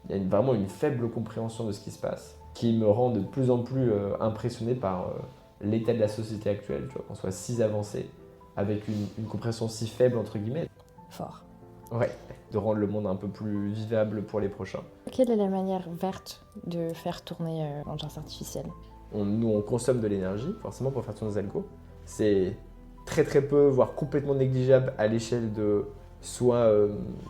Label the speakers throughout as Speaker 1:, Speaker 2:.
Speaker 1: Il y a vraiment une faible compréhension de ce qui se passe qui me rend de plus en plus impressionné par l'état de la société actuelle, tu vois, qu'on soit si avancé avec une compréhension si faible, entre guillemets.
Speaker 2: Fort.
Speaker 1: Ouais, de rendre le monde un peu plus vivable pour les prochains.
Speaker 2: Quelle est la manière verte de faire tourner l'intelligence artificielle?
Speaker 1: Nous, on consomme de l'énergie, forcément, pour faire tourner nos algos. C'est très très peu, voire complètement négligeable à l'échelle de soit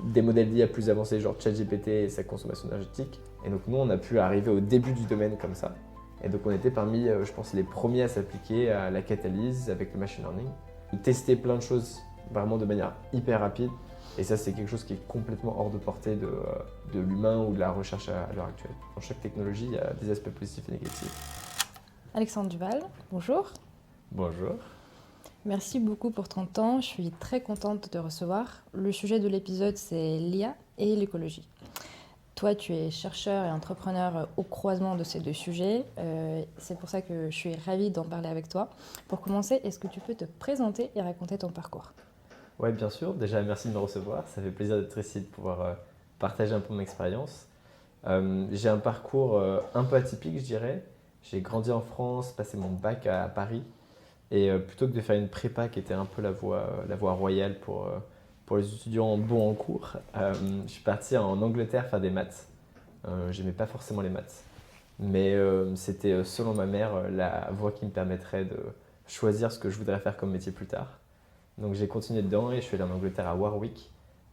Speaker 1: des modèles d'IA plus avancés, genre ChatGPT et sa consommation énergétique. Et donc nous, on a pu arriver au début du domaine comme ça. Et donc on était parmi, je pense, les premiers à s'appliquer à la catalyse avec le machine learning. Tester plein de choses vraiment de manière hyper rapide. Et ça, c'est quelque chose qui est complètement hors de portée de l'humain ou de la recherche à l'heure actuelle. Dans chaque technologie, il y a des aspects positifs et négatifs.
Speaker 2: Alexandre Duval, bonjour.
Speaker 1: Bonjour.
Speaker 2: Merci beaucoup pour ton temps. Je suis très contente de te recevoir. Le sujet de l'épisode, c'est l'IA et l'écologie. Toi, tu es chercheur et entrepreneur au croisement de ces deux sujets. C'est pour ça que je suis ravie d'en parler avec toi. Pour commencer, est-ce que tu peux te présenter et raconter ton parcours?
Speaker 1: Ouais, bien sûr. Déjà, merci de me recevoir. Ça fait plaisir d'être ici, de pouvoir partager un peu mon expérience. J'ai un parcours un peu atypique, je dirais. J'ai grandi en France, passé mon bac à Paris. Et plutôt que de faire une prépa qui était un peu la voie royale pour les étudiants bons en cours, je suis parti en Angleterre faire des maths. J'aimais pas forcément les maths. Mais c'était, selon ma mère, la voie qui me permettrait de choisir ce que je voudrais faire comme métier plus tard. Donc j'ai continué dedans et je suis allé en Angleterre à Warwick,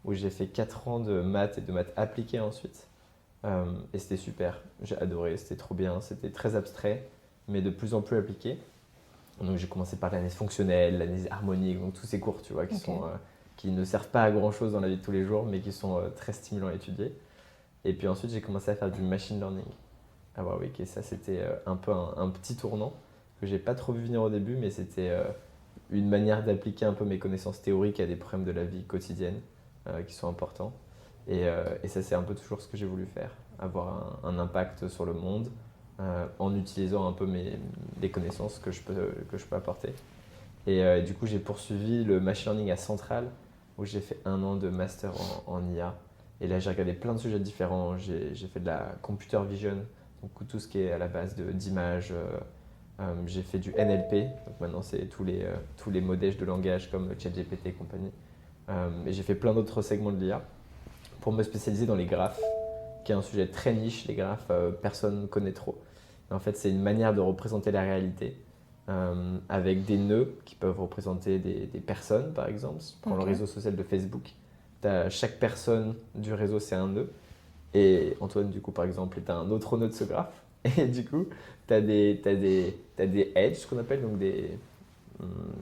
Speaker 1: où j'ai fait 4 ans de maths et de maths appliquées ensuite. Et c'était super, j'ai adoré, c'était trop bien, c'était très abstrait, mais de plus en plus appliqué. Donc j'ai commencé par l'analyse fonctionnelle, l'analyse harmonique, donc tous ces cours, tu vois, qui ne servent pas à grand chose dans la vie de tous les jours, mais qui sont très stimulants à étudier. Et puis ensuite j'ai commencé à faire du machine learning à Warwick, et ça c'était un peu un petit tournant que j'ai pas trop vu venir au début, mais c'était une manière d'appliquer un peu mes connaissances théoriques à des problèmes de la vie quotidienne qui sont importants. Et ça, c'est un peu toujours ce que j'ai voulu faire, avoir un impact sur le monde en utilisant un peu les connaissances que je peux apporter. Et du coup, j'ai poursuivi le machine learning à Centrale, où j'ai fait un an de master en IA. Et là, j'ai regardé plein de sujets différents. J'ai fait de la computer vision, donc tout ce qui est à la base d'images. J'ai fait du NLP, donc maintenant c'est tous les modèles de langage comme ChatGPT et compagnie. Et j'ai fait plein d'autres segments de l'IA pour me spécialiser dans les graphes, qui est un sujet très niche. Les graphes, personne ne connaît trop. Et en fait, c'est une manière de représenter la réalité avec des nœuds qui peuvent représenter des personnes, par exemple. Si tu prends le réseau social de Facebook, chaque personne du réseau, c'est un nœud. Et Antoine, du coup, par exemple, est un autre nœud de ce graphe. Et du coup, t'as des edges, ce qu'on appelle, donc hum,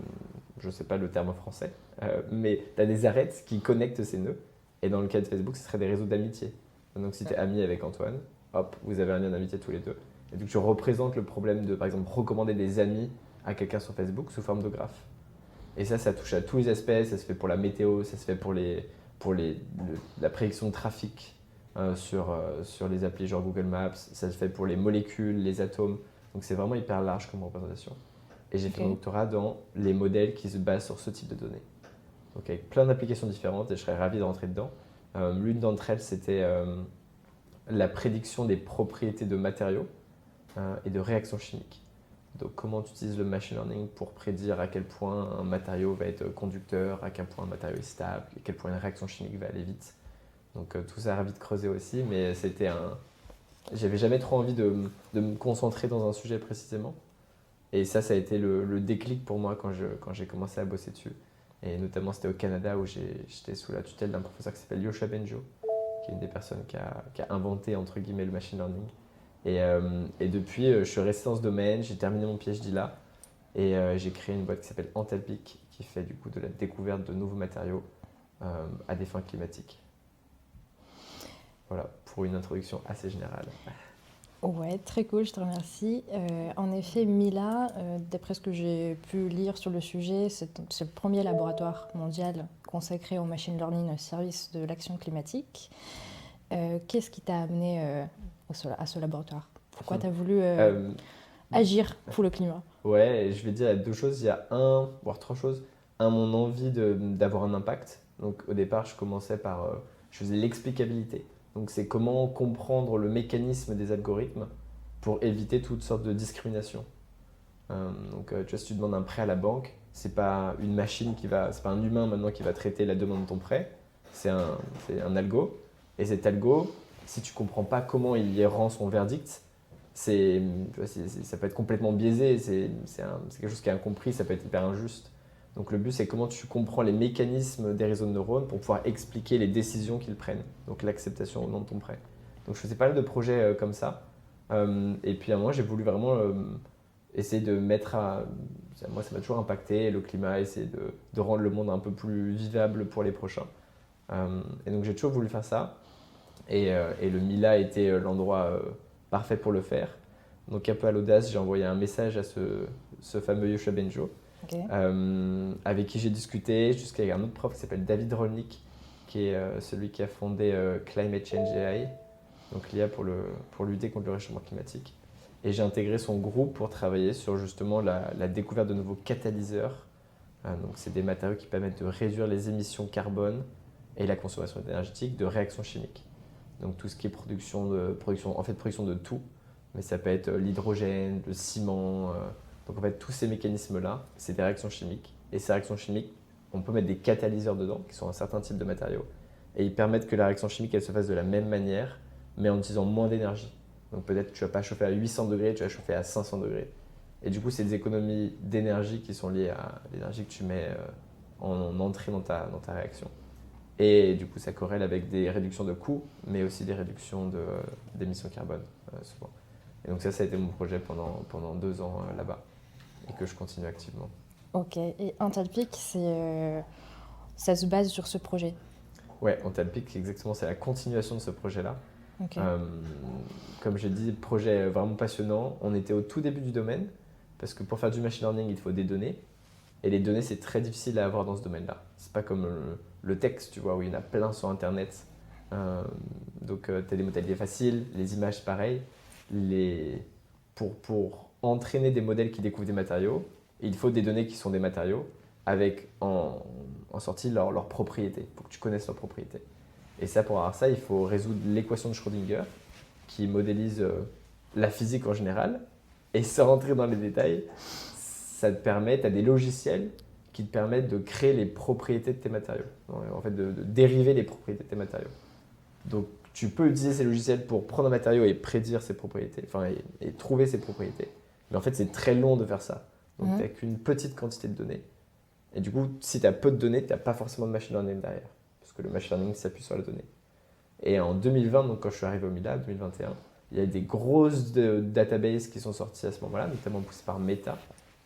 Speaker 1: je sais pas le terme en français, mais tu as des arêtes qui connectent ces nœuds. Et dans le cas de Facebook, ce serait des réseaux d'amitié. Donc si tu es ami avec Antoine, hop, vous avez un lien d'amitié tous les deux. Et donc tu représentes le problème de, par exemple, recommander des amis à quelqu'un sur Facebook sous forme de graphe. Et ça touche à tous les aspects. Ça se fait pour la météo, ça se fait la prédiction de trafic sur les applis genre Google Maps, ça se fait pour les molécules, les atomes. Donc c'est vraiment hyper large comme représentation. Et j'ai fait mon doctorat dans les modèles qui se basent sur ce type de données. Donc avec plein d'applications différentes et je serais ravi de rentrer dedans. L'une d'entre elles, c'était la prédiction des propriétés de matériaux et de réactions chimiques. Donc comment tu utilises le machine learning pour prédire à quel point un matériau va être conducteur, à quel point un matériau est stable, à quel point une réaction chimique va aller vite. Donc tout ça, ravi de creuser aussi, mais j'avais jamais trop envie de me concentrer dans un sujet précisément. Et ça a été le déclic pour moi quand j'ai commencé à bosser dessus. Et notamment, c'était au Canada où j'étais sous la tutelle d'un professeur qui s'appelle Yosha Benjo, qui est une des personnes qui a inventé, entre guillemets, le machine learning. Et depuis, je suis resté dans ce domaine, j'ai terminé mon PhD là, et j'ai créé une boîte qui s'appelle Antalpic, qui fait du coup de la découverte de nouveaux matériaux à des fins climatiques. Voilà, pour une introduction assez générale.
Speaker 2: Ouais, très cool, je te remercie. En effet, Mila, d'après ce que j'ai pu lire sur le sujet, c'est le premier laboratoire mondial consacré au machine learning au service de l'action climatique. Qu'est-ce qui t'a amené à ce laboratoire? Pourquoi tu as voulu
Speaker 1: Euh,
Speaker 2: agir pour le climat?
Speaker 1: Ouais, je vais dire il y a deux choses. Il y a voire trois choses. Un, mon envie d'avoir un impact. Donc au départ, je commençais par, je faisais l'explicabilité. Donc c'est comment comprendre le mécanisme des algorithmes pour éviter toutes sortes de discriminations. Tu vois, si tu demandes un prêt à la banque, c'est pas une machine c'est pas un humain maintenant qui va traiter la demande de ton prêt, c'est un algo. Et cet algo, si tu comprends pas comment il y rend son verdict, tu vois, ça peut être complètement biaisé, c'est quelque chose qui est incompris, ça peut être hyper injuste. Donc le but, c'est comment tu comprends les mécanismes des réseaux de neurones pour pouvoir expliquer les décisions qu'ils prennent, donc l'acceptation ou non de ton prêt. Donc je faisais pas mal de projets comme ça. Et puis à un moment, j'ai voulu vraiment essayer de moi, ça m'a toujours impacté, le climat, essayer de rendre le monde un peu plus vivable pour les prochains. Et donc j'ai toujours voulu faire ça. Et le Mila était l'endroit parfait pour le faire. Donc un peu à l'audace, j'ai envoyé un message à ce fameux Yoshua Benjo,
Speaker 2: Ok.
Speaker 1: avec qui j'ai discuté, jusqu'à un autre prof qui s'appelle David Rolnick, qui est celui qui a fondé Climate Change AI, donc l'IA pour lutter contre le réchauffement climatique. Et j'ai intégré son groupe pour travailler sur justement la découverte de nouveaux catalyseurs. Donc c'est des matériaux qui permettent de réduire les émissions carbone et la consommation énergétique de réactions chimiques. Donc tout ce qui est production de tout, mais ça peut être l'hydrogène, le ciment. Donc en fait tous ces mécanismes-là, c'est des réactions chimiques. Et ces réactions chimiques, on peut mettre des catalyseurs dedans, qui sont un certain type de matériaux, et ils permettent que la réaction chimique elle se fasse de la même manière, mais en utilisant moins d'énergie. Donc peut-être que tu ne vas pas chauffer à 800 degrés, tu vas chauffer à 500 degrés. Et du coup, c'est des économies d'énergie qui sont liées à l'énergie que tu mets en entrée dans ta réaction. Et du coup, ça corrèle avec des réductions de coûts, mais aussi des réductions d'émissions carbone, souvent. Et donc ça a été mon projet pendant 2 ans là-bas, et que je continue activement.
Speaker 2: Ok. Et Intalpic, ça se base sur ce projet.
Speaker 1: Ouais, Antalpic, exactement, c'est la continuation de ce projet-là.
Speaker 2: Ok.
Speaker 1: Euh, Comme j'ai dit, projet vraiment passionnant. On était au tout début du domaine, parce que pour faire du machine learning, il faut des données. Et les données, c'est très difficile à avoir dans ce domaine-là. C'est pas comme le texte, tu vois, où il y en a plein sur Internet. Tu as des modèles faciles, les images, pareil. Pour entraîner des modèles qui découvrent des matériaux, il faut des données qui sont des matériaux, avec en sortie leurs propriétés, pour que tu connaisses leurs propriétés. Et ça, pour avoir ça, il faut résoudre l'équation de Schrödinger, qui modélise la physique en général. Et sans rentrer dans les détails, ça te permet, tu as des logiciels qui te permettent de créer les propriétés de tes matériaux. En fait, de dériver les propriétés de tes matériaux. Donc, tu peux utiliser ces logiciels pour prendre un matériau et prédire ses propriétés, et trouver ses propriétés. Mais en fait, c'est très long de faire ça. Donc, tu n'as qu'une petite quantité de données. Et du coup, si tu as peu de données, tu n'as pas forcément de machine learning derrière. Parce que le machine learning s'appuie sur la donnée. Et en 2020, donc quand je suis arrivé au Mila, 2021, il y a des grosses databases qui sont sorties à ce moment-là, notamment poussées par Meta,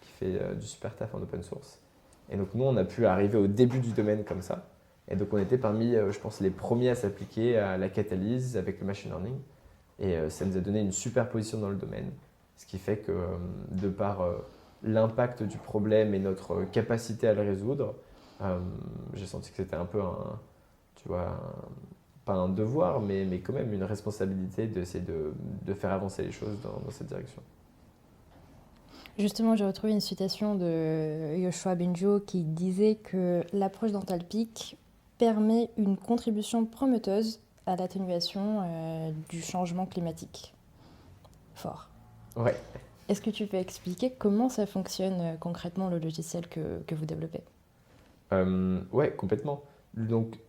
Speaker 1: qui fait du super taf en open source. Et donc nous, on a pu arriver au début du domaine comme ça. Et donc on était parmi, je pense, les premiers à s'appliquer à la catalyse avec le machine learning. Et ça nous a donné une super position dans le domaine. Ce qui fait que, de par l'impact du problème et notre capacité à le résoudre, j'ai senti que c'était un peu tu vois, pas un devoir, mais quand même une responsabilité d'essayer de faire avancer les choses dans cette direction.
Speaker 2: Justement, j'ai retrouvé une citation de Yoshua Benjo qui disait que l'approche d'Antalpic permet une contribution prometteuse à l'atténuation du changement climatique. Fort.
Speaker 1: Ouais.
Speaker 2: Est-ce que tu peux expliquer comment ça fonctionne concrètement le logiciel que vous développez?
Speaker 1: Ouais, complètement. Donc,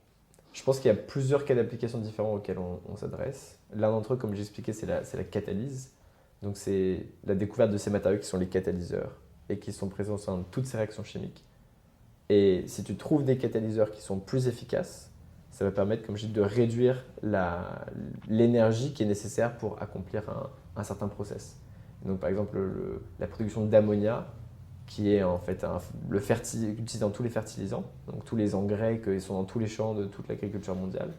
Speaker 1: je pense qu'il y a plusieurs cas d'application différents auxquels on s'adresse. L'un d'entre eux, comme j'expliquais, c'est la catalyse. Donc, c'est la découverte de ces matériaux qui sont les catalyseurs et qui sont présents dans toutes ces réactions chimiques. Et si tu trouves des catalyseurs qui sont plus efficaces, ça va permettre, comme je dis, de réduire l'énergie qui est nécessaire pour accomplir un certain process. Donc, par exemple, la production d'ammonia, qui est en fait utilisé dans tous les fertilisants, donc tous les engrais qui sont dans tous les champs de toute l'agriculture mondiale,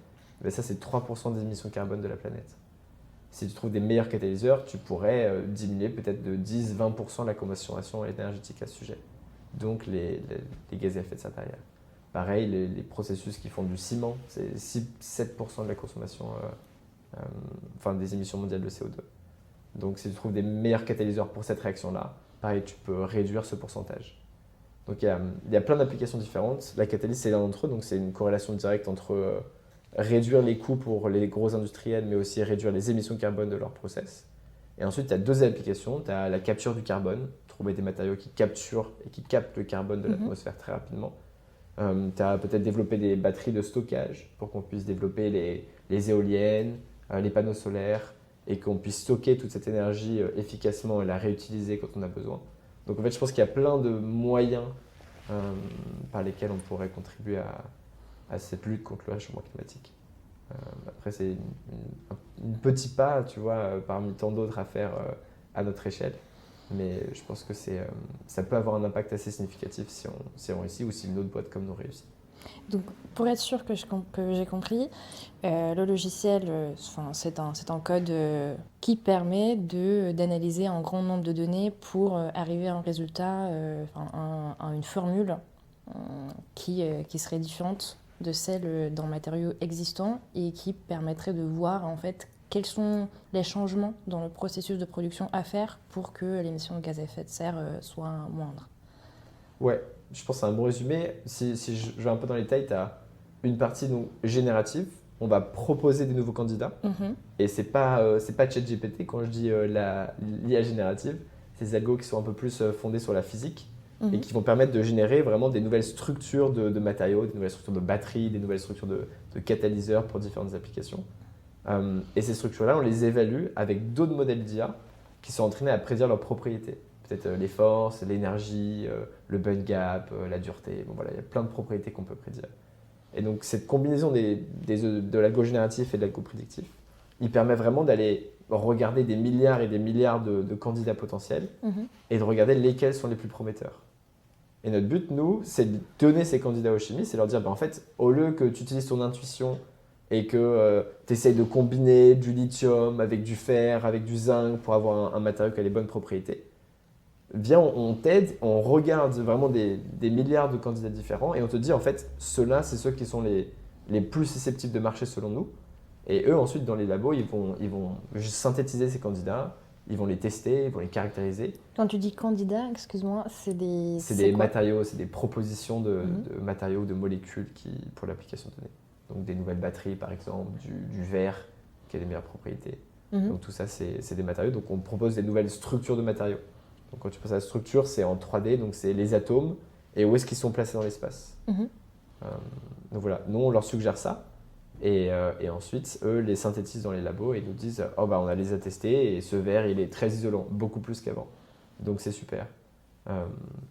Speaker 1: ben ça c'est 3% des émissions carbone de la planète. Si tu trouves des meilleurs catalyseurs, tu pourrais diminuer peut-être de 10-20% la consommation énergétique à ce sujet. Donc les gaz à effet de serre derrière. Pareil, les processus qui font du ciment, c'est 7% de la consommation, des émissions mondiales de CO2. Donc si tu trouves des meilleurs catalyseurs pour cette réaction-là, pareil, tu peux réduire ce pourcentage. Donc il y a plein d'applications différentes. La catalyse, c'est l'un d'entre eux, donc c'est une corrélation directe entre réduire les coûts pour les gros industriels, mais aussi réduire les émissions de carbone de leur process. Et ensuite, tu as deux applications. Tu as la capture du carbone, trouver des matériaux qui capturent et qui captent le carbone de l'atmosphère très rapidement. Tu as peut-être développé des batteries de stockage pour qu'on puisse développer les éoliennes, les panneaux solaires, et qu'on puisse stocker toute cette énergie efficacement et la réutiliser quand on a besoin. Donc en fait, je pense qu'il y a plein de moyens par lesquels on pourrait contribuer à cette lutte contre le réchauffement climatique. Après, c'est un petit pas, tu vois, parmi tant d'autres à faire à notre échelle. Mais je pense que ça peut avoir un impact assez significatif si on réussit ou si une autre boîte comme nous réussit.
Speaker 2: Donc, pour être sûr que j'ai compris, le logiciel, c'est un code qui permet d'analyser un grand nombre de données pour arriver à un résultat, à une formule qui serait différente de celle d'un matériau existant et qui permettrait de voir en fait quels sont les changements dans le processus de production à faire pour que l'émission de gaz à effet de serre soit moindre.
Speaker 1: Ouais, je pense que c'est un bon résumé. Si je vais un peu dans les détails, tu as une partie donc, générative. On va proposer des nouveaux candidats. Et c'est pas ChatGPT quand je dis l'IA générative. C'est des algos qui sont un peu plus fondés sur la physique et qui vont permettre de générer vraiment des nouvelles structures de matériaux, des nouvelles structures de batteries, des nouvelles structures de catalyseurs pour différentes applications. Et ces structures-là, on les évalue avec d'autres modèles d'IA qui sont entraînés à prédire leurs propriétés. Peut-être les forces, l'énergie, le burn gap, la dureté. Bon, voilà, il y a plein de propriétés qu'on peut prédire. Et donc cette combinaison de l'algo génératif et de l'algo prédictif, il permet vraiment d'aller regarder des milliards et des milliards de candidats potentiels et de regarder lesquels sont les plus prometteurs. Et notre but, nous, c'est de donner ces candidats aux chimistes et leur dire, en fait, au lieu que tu utilises ton intuition et que tu essayes de combiner du lithium avec du fer, avec du zinc pour avoir un matériau qui a les bonnes propriétés, viens, on t'aide, on regarde vraiment des milliards de candidats différents et on te dit, en fait, ceux-là, c'est ceux qui sont les plus susceptibles de marcher selon nous. Et eux, ensuite, dans les labos, ils vont juste synthétiser ces candidats, ils vont les tester, ils vont les caractériser.
Speaker 2: Quand tu dis candidat, excuse-moi,
Speaker 1: c'est des matériaux, c'est des propositions de matériaux, de molécules pour l'application de données. Donc des nouvelles batteries, par exemple, du verre qui a les meilleures propriétés. Donc tout ça, c'est des matériaux. Donc on propose des nouvelles structures de matériaux. Donc quand tu penses à la structure, c'est en 3D, donc c'est les atomes et où est-ce qu'ils sont placés dans l'espace. Donc voilà, nous on leur suggère ça. Et ensuite, eux les synthétisent dans les labos et nous disent oh bah on a les a testés et ce verre il est très isolant, beaucoup plus qu'avant. Donc c'est super.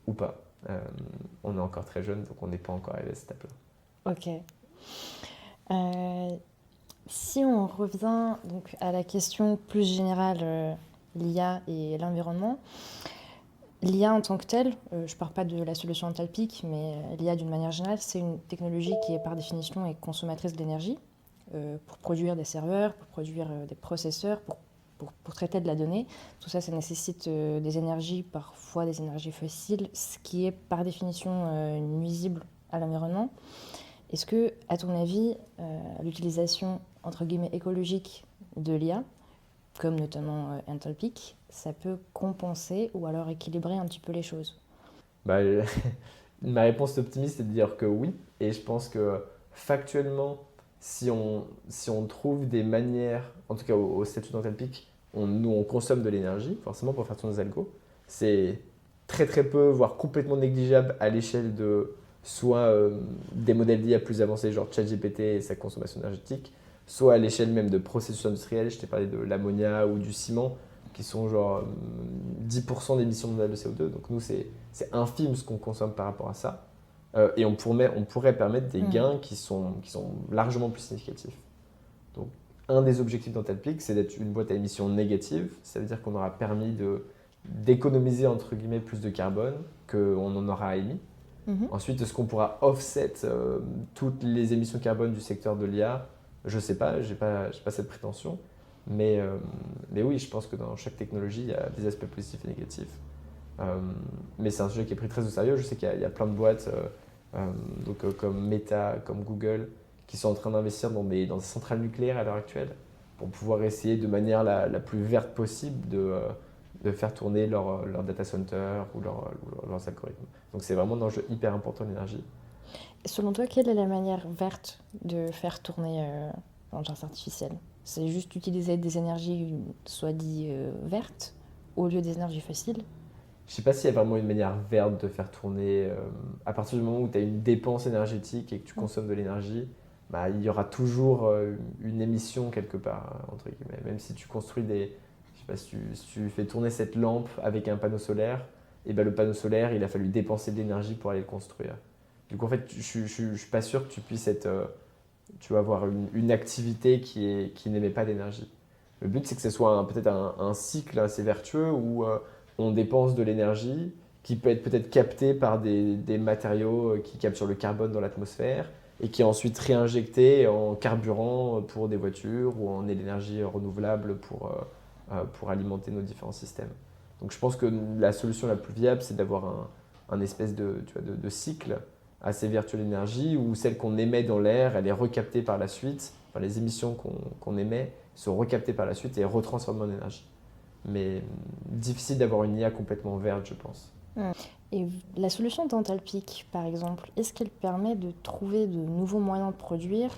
Speaker 1: Ou pas. On est encore très jeune, donc on n'est pas encore arrivé à cette étape-là.
Speaker 2: Ok. Si on revient donc à la question plus générale, l'IA et l'environnement, l'IA en tant que telle, je ne parle pas de la solution Anthropic, mais l'IA d'une manière générale, c'est une technologie qui est par définition est consommatrice d'énergie pour produire des serveurs, pour produire des processeurs, pour traiter de la donnée. Tout ça, ça nécessite des énergies, parfois des énergies fossiles, ce qui est par définition nuisible à l'environnement. Est-ce que, à ton avis, l'utilisation entre guillemets écologique de l'IA, comme notamment Anthropic, ça peut compenser ou alors équilibrer un petit peu les choses?
Speaker 1: Bah, ma réponse optimiste est de dire que oui. Et je pense que factuellement, si on trouve des manières, en tout cas au statut d'Anthropic, nous on consomme de l'énergie, forcément pour faire tourner nos algos. C'est très très peu, voire complètement négligeable à l'échelle de soit des modèles d'IA plus avancés, genre ChatGPT et sa consommation énergétique, soit à l'échelle même de processus industriels. Je t'ai parlé de l'ammonia ou du ciment, qui sont genre 10% d'émissions mondiales de CO2. Donc nous, c'est infime ce qu'on consomme par rapport à ça. Et on pourrait permettre des gains qui sont largement plus significatifs. Donc un des objectifs d'Anthropic, c'est d'être une boîte à émissions négatives. Ça veut dire qu'on aura permis d'économiser entre guillemets plus de carbone qu'on en aura émis. Ensuite, est-ce qu'on pourra offset toutes les émissions carbone du secteur de l'IA? Je ne sais pas, je n'ai pas cette prétention. Mais oui, je pense que dans chaque technologie, il y a des aspects positifs et négatifs. Mais c'est un sujet qui est pris très au sérieux. Je sais qu'il y a plein de boîtes comme Meta, comme Google, qui sont en train d'investir dans des centrales nucléaires à l'heure actuelle pour pouvoir essayer de manière la plus verte possible de faire tourner leur data center ou leurs algorithmes. Donc c'est vraiment un enjeu hyper important, l'énergie.
Speaker 2: Selon toi, quelle est la manière verte de faire tourner l'intelligence artificielle? C'est juste utiliser des énergies, soit dit vertes, au lieu des énergies fossiles?
Speaker 1: Je ne sais pas s'il y a vraiment une manière verte de faire tourner. À partir du moment où tu as une dépense énergétique et que tu
Speaker 2: Mm.
Speaker 1: consommes de l'énergie, bah, il y aura toujours une émission quelque part, entre guillemets. Même si tu construis des. Je sais pas, si tu fais tourner cette lampe avec un panneau solaire, et ben le panneau solaire, il a fallu dépenser de l'énergie pour aller le construire. Du coup, en fait, je ne suis pas sûr que tu puisses être, tu vas avoir une activité qui n'émet pas d'énergie. Le but, c'est que ce soit peut-être un cycle assez vertueux où on dépense de l'énergie qui peut être peut-être captée par des matériaux qui capturent le carbone dans l'atmosphère et qui est ensuite réinjecté en carburant pour des voitures ou en énergie renouvelable pour alimenter nos différents systèmes. Donc je pense que la solution la plus viable, c'est d'avoir un espèce de cycle assez vertueux d'énergie où celle qu'on émet dans l'air, elle est recaptée par la suite, enfin, les émissions qu'on émet sont recaptées par la suite et retransformées en énergie. Mais difficile d'avoir une IA complètement verte, je pense.
Speaker 2: Mm. Et la solution d'Antalpic, par exemple, est-ce qu'elle permet de trouver de nouveaux moyens de produire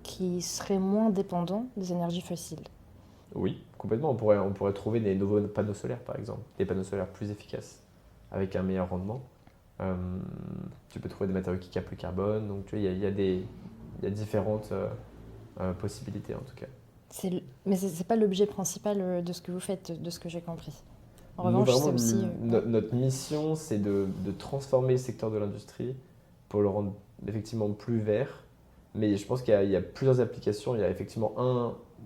Speaker 2: qui seraient moins dépendants des énergies fossiles?
Speaker 1: Oui, complètement. On pourrait trouver des nouveaux panneaux solaires, par exemple, des panneaux solaires plus efficaces, avec un meilleur rendement. Euh, Tu peux trouver des matériaux qui captent le carbone. Donc, tu vois, il y a différentes possibilités, en tout cas.
Speaker 2: Mais c'est pas l'objet principal de ce que vous faites, de ce que j'ai compris. En
Speaker 1: Nous,
Speaker 2: revanche,
Speaker 1: vraiment,
Speaker 2: c'est aussi... ouais.
Speaker 1: notre mission, c'est de transformer le secteur de l'industrie pour le rendre effectivement plus vert. Mais je pense qu'il y a plusieurs applications. Il y a effectivement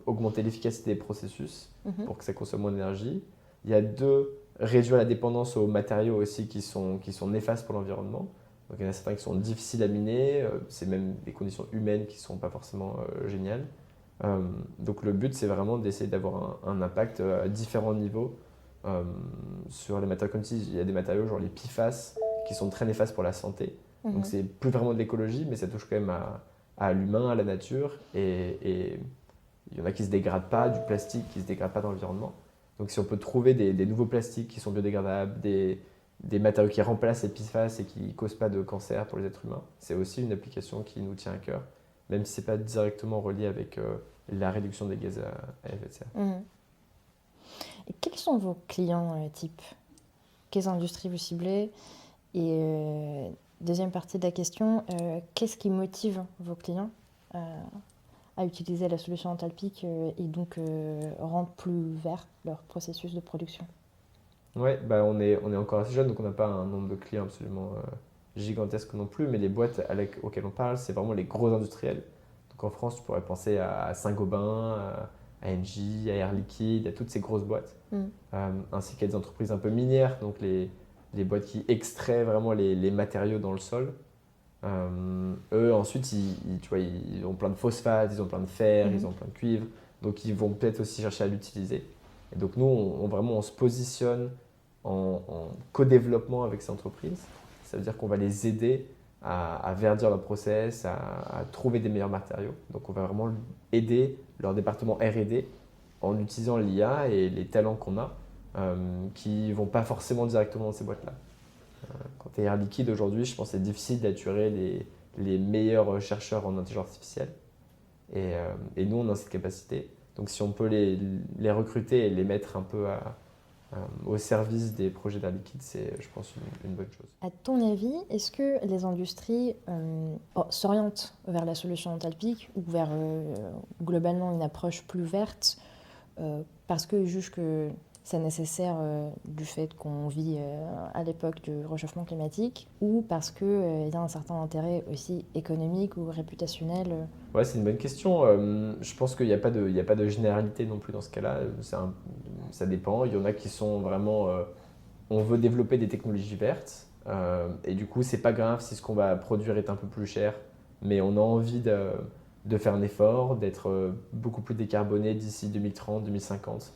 Speaker 1: augmenter l'efficacité des processus
Speaker 2: Mhm.
Speaker 1: pour que ça consomme moins d'énergie. Il y a deux, réduire la dépendance aux matériaux aussi qui sont néfastes pour l'environnement. Donc il y en a certains qui sont difficiles à miner, c'est même des conditions humaines qui ne sont pas forcément géniales. Donc le but, c'est vraiment d'essayer d'avoir un impact à différents niveaux euh, sur les matériaux. Comme il y a des matériaux genre les PFAS qui sont très néfastes pour la santé. Donc
Speaker 2: Mhm.
Speaker 1: c'est plus vraiment de l'écologie, mais ça touche quand même à l'humain, à la nature. Et il y en a qui ne se dégradent pas, du plastique qui ne se dégrade pas dans l'environnement. Donc si on peut trouver des nouveaux plastiques qui sont biodégradables, des matériaux qui remplacent les PFAS et qui ne causent pas de cancer pour les êtres humains, c'est aussi une application qui nous tient à cœur, même si ce n'est pas directement relié avec la réduction des gaz à effet de serre.
Speaker 2: Mhm. Et quels sont vos clients type? Quelles industries vous ciblez? Et deuxième partie de la question, qu'est-ce qui motive vos clients à utiliser la solution Antalpic et donc rendre plus vert leur processus de production?
Speaker 1: Ouais, bah on est encore assez jeune, donc on n'a pas un nombre de clients absolument gigantesque non plus, mais les boîtes auxquelles on parle, c'est vraiment les gros industriels. Donc en France, tu pourrais penser à Saint-Gobain, à Engie, à Air Liquide, à toutes ces grosses boîtes.
Speaker 2: Mm.
Speaker 1: Ainsi qu'à des entreprises un peu minières, donc les boîtes qui extraient vraiment les matériaux dans le sol. Eux, ensuite, tu vois, ils ont plein de phosphates, ils ont plein de fer, ils
Speaker 2: Mhm.
Speaker 1: ont plein de cuivre, donc ils vont peut-être aussi chercher à l'utiliser. Et donc nous, vraiment, on se positionne en co-développement avec ces entreprises. Ça veut dire qu'on va les aider à verdir leur process, à trouver des meilleurs matériaux. Donc on va vraiment aider leur département R&D en utilisant l'IA et les talents qu'on a, qui ne vont pas forcément directement dans ces boîtes-là. Quand tu es Air Liquide aujourd'hui, je pense que c'est difficile d'attirer les meilleurs chercheurs en intelligence artificielle. Et nous, on a cette capacité. Donc si on peut les recruter et les mettre un peu au service des projets d'Air Liquide, c'est, je pense, une bonne chose.
Speaker 2: À ton avis, est-ce que les industries s'orientent vers la solution Antalpic ou vers globalement une approche plus verte parce qu'ils jugent que c'est nécessaire du fait qu'on vit à l'époque du réchauffement climatique ou parce qu'il y a un certain intérêt aussi économique ou réputationnel
Speaker 1: Ouais, c'est une bonne question. Je pense qu'il n'y a pas de généralité non plus dans ce cas-là. Ça dépend. Il y en a qui sont vraiment on veut développer des technologies vertes et du coup, c'est pas grave si ce qu'on va produire est un peu plus cher, mais on a envie de faire un effort, d'être beaucoup plus décarboné d'ici 2030, 2050.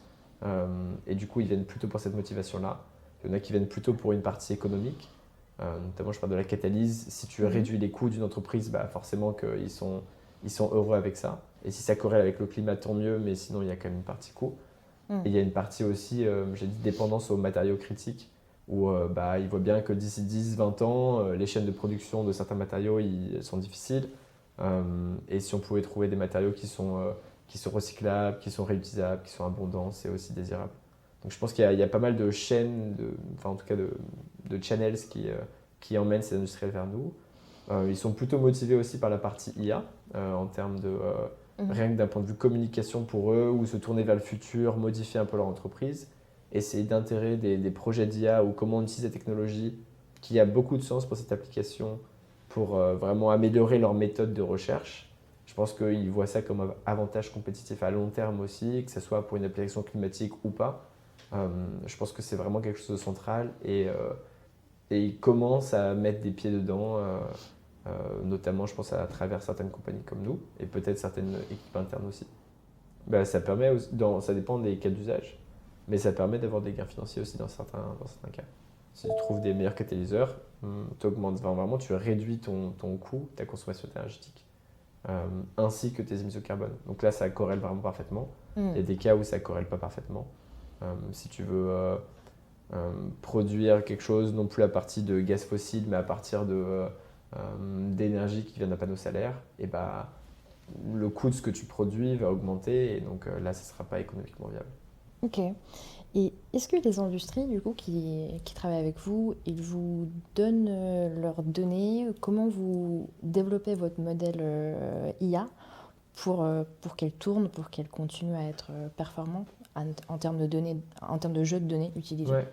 Speaker 1: Et du coup, ils viennent plutôt pour cette motivation-là. Il y en a qui viennent plutôt pour une partie économique. Notamment, je parle de la catalyse. Si tu
Speaker 2: Mhm.
Speaker 1: réduis les coûts d'une entreprise, bah forcément qu'ils sont heureux avec ça. Et si ça corrèle avec le climat, tant mieux, mais sinon, il y a quand même une partie coût.
Speaker 2: Mm.
Speaker 1: Et il y a une partie aussi, j'ai dit, dépendance aux matériaux critiques. où ils voient bien que d'ici 10-20 ans, les chaînes de production de certains matériaux elles sont difficiles. Et si on pouvait trouver des matériaux qui sont recyclables, qui sont réutilisables, qui sont abondants, c'est aussi désirable. Donc je pense qu'il y a pas mal de chaînes, enfin en tout cas de channels qui emmènent ces industriels vers nous. Ils sont plutôt motivés aussi par la partie IA, en termes de rien que d'un point de vue communication pour eux, ou se tourner vers le futur, modifier un peu leur entreprise, essayer d'intégrer des projets d'IA ou comment on utilise la technologie, qui a beaucoup de sens pour cette application, pour vraiment améliorer leur méthode de recherche. Je pense qu'ils voient ça comme un avantage compétitif à long terme aussi, que ce soit pour une application climatique ou pas. Je pense que c'est vraiment quelque chose de central et ils commencent à mettre des pieds dedans, notamment je pense à travers certaines compagnies comme nous et peut-être certaines équipes internes aussi. Ça permet aussi, ça dépend des cas d'usage, mais ça permet d'avoir des gains financiers aussi dans certains cas. Si tu trouves des meilleurs catalyseurs, vraiment, tu réduis ton coût, ta consommation énergétique, ainsi que tes émissions de carbone. Donc là, ça corrèle vraiment parfaitement. Il y a des cas où ça corrèle pas parfaitement. Si tu veux produire quelque chose, non plus à partir de gaz fossile, mais à partir d'énergie qui vient d'un panneau solaire, et le coût de ce que tu produis va augmenter et donc là, ça ne sera pas économiquement viable.
Speaker 2: Ok. Et est-ce que les industries, du coup, qui travaillent avec vous, ils vous donnent leurs données? Comment vous développez votre modèle IA pour qu'elle tourne, pour qu'elle continue à être performante en termes de données, en termes de jeux de données utilisés?
Speaker 1: Ouais,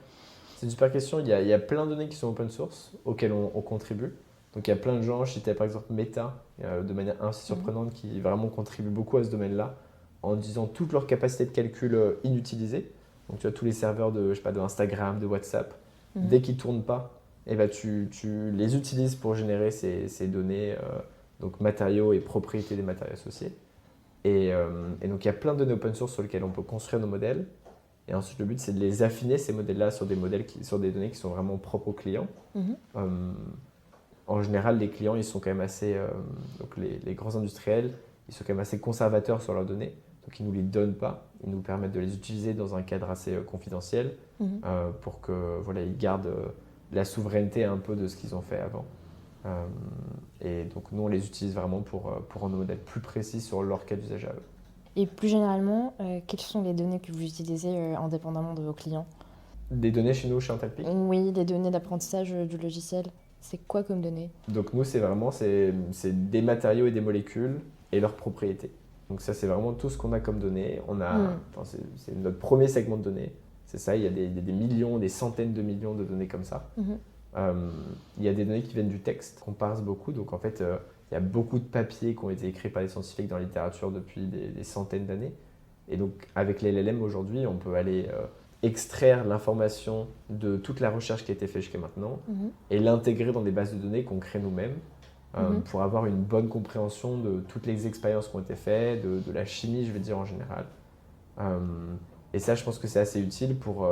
Speaker 1: c'est une super question. Il y a plein de données qui sont open source auxquelles on contribue. Donc il y a plein de gens, je citais par exemple Meta, de manière assez surprenante, qui vraiment contribuent beaucoup à ce domaine-là, en disant toute leur capacité de calcul inutilisée. Donc tu as tous les serveurs de, je sais pas, de Instagram, de WhatsApp, dès qu'ils ne tournent pas, tu les utilises pour générer ces données, donc matériaux et propriétés des matériaux associés. Et donc il y a plein de données open source sur lesquelles on peut construire nos modèles. Et ensuite, le but, c'est de les affiner, ces modèles-là, sur sur des données qui sont vraiment propres aux clients. En général, les clients, ils sont quand même assez, donc les grands industriels, ils sont quand même assez conservateurs sur leurs données. Donc, ils ne nous les donnent pas. Ils nous permettent de les utiliser dans un cadre assez confidentiel pour que, voilà, ils gardent la souveraineté un peu de ce qu'ils ont fait avant. Et donc, nous, on les utilise vraiment pour rendre nos modèles plus précis sur leur cas d'usage à eux.
Speaker 2: Et plus généralement, quelles sont les données que vous utilisez indépendamment de vos clients?
Speaker 1: Des données chez nous, chez Intelpic.
Speaker 2: Oui, les données d'apprentissage du logiciel. C'est quoi comme données?
Speaker 1: Donc nous, c'est des matériaux et des molécules et leurs propriétés. Donc ça, c'est vraiment tout ce qu'on a comme données. C'est notre premier segment de données. C'est ça, il y a des millions, des centaines de millions de données comme ça. Il y a des données qui viennent du texte, qu'on parse beaucoup. Donc en fait, il y a beaucoup de papiers qui ont été écrits par des scientifiques dans la littérature depuis des centaines d'années. Et donc avec les LLM aujourd'hui, on peut aller extraire l'information de toute la recherche qui a été faite jusqu'à maintenant et l'intégrer dans des bases de données qu'on crée nous-mêmes pour avoir une bonne compréhension de toutes les expériences qui ont été faites, de la chimie, je veux dire en général. Et ça, je pense que c'est assez utile pour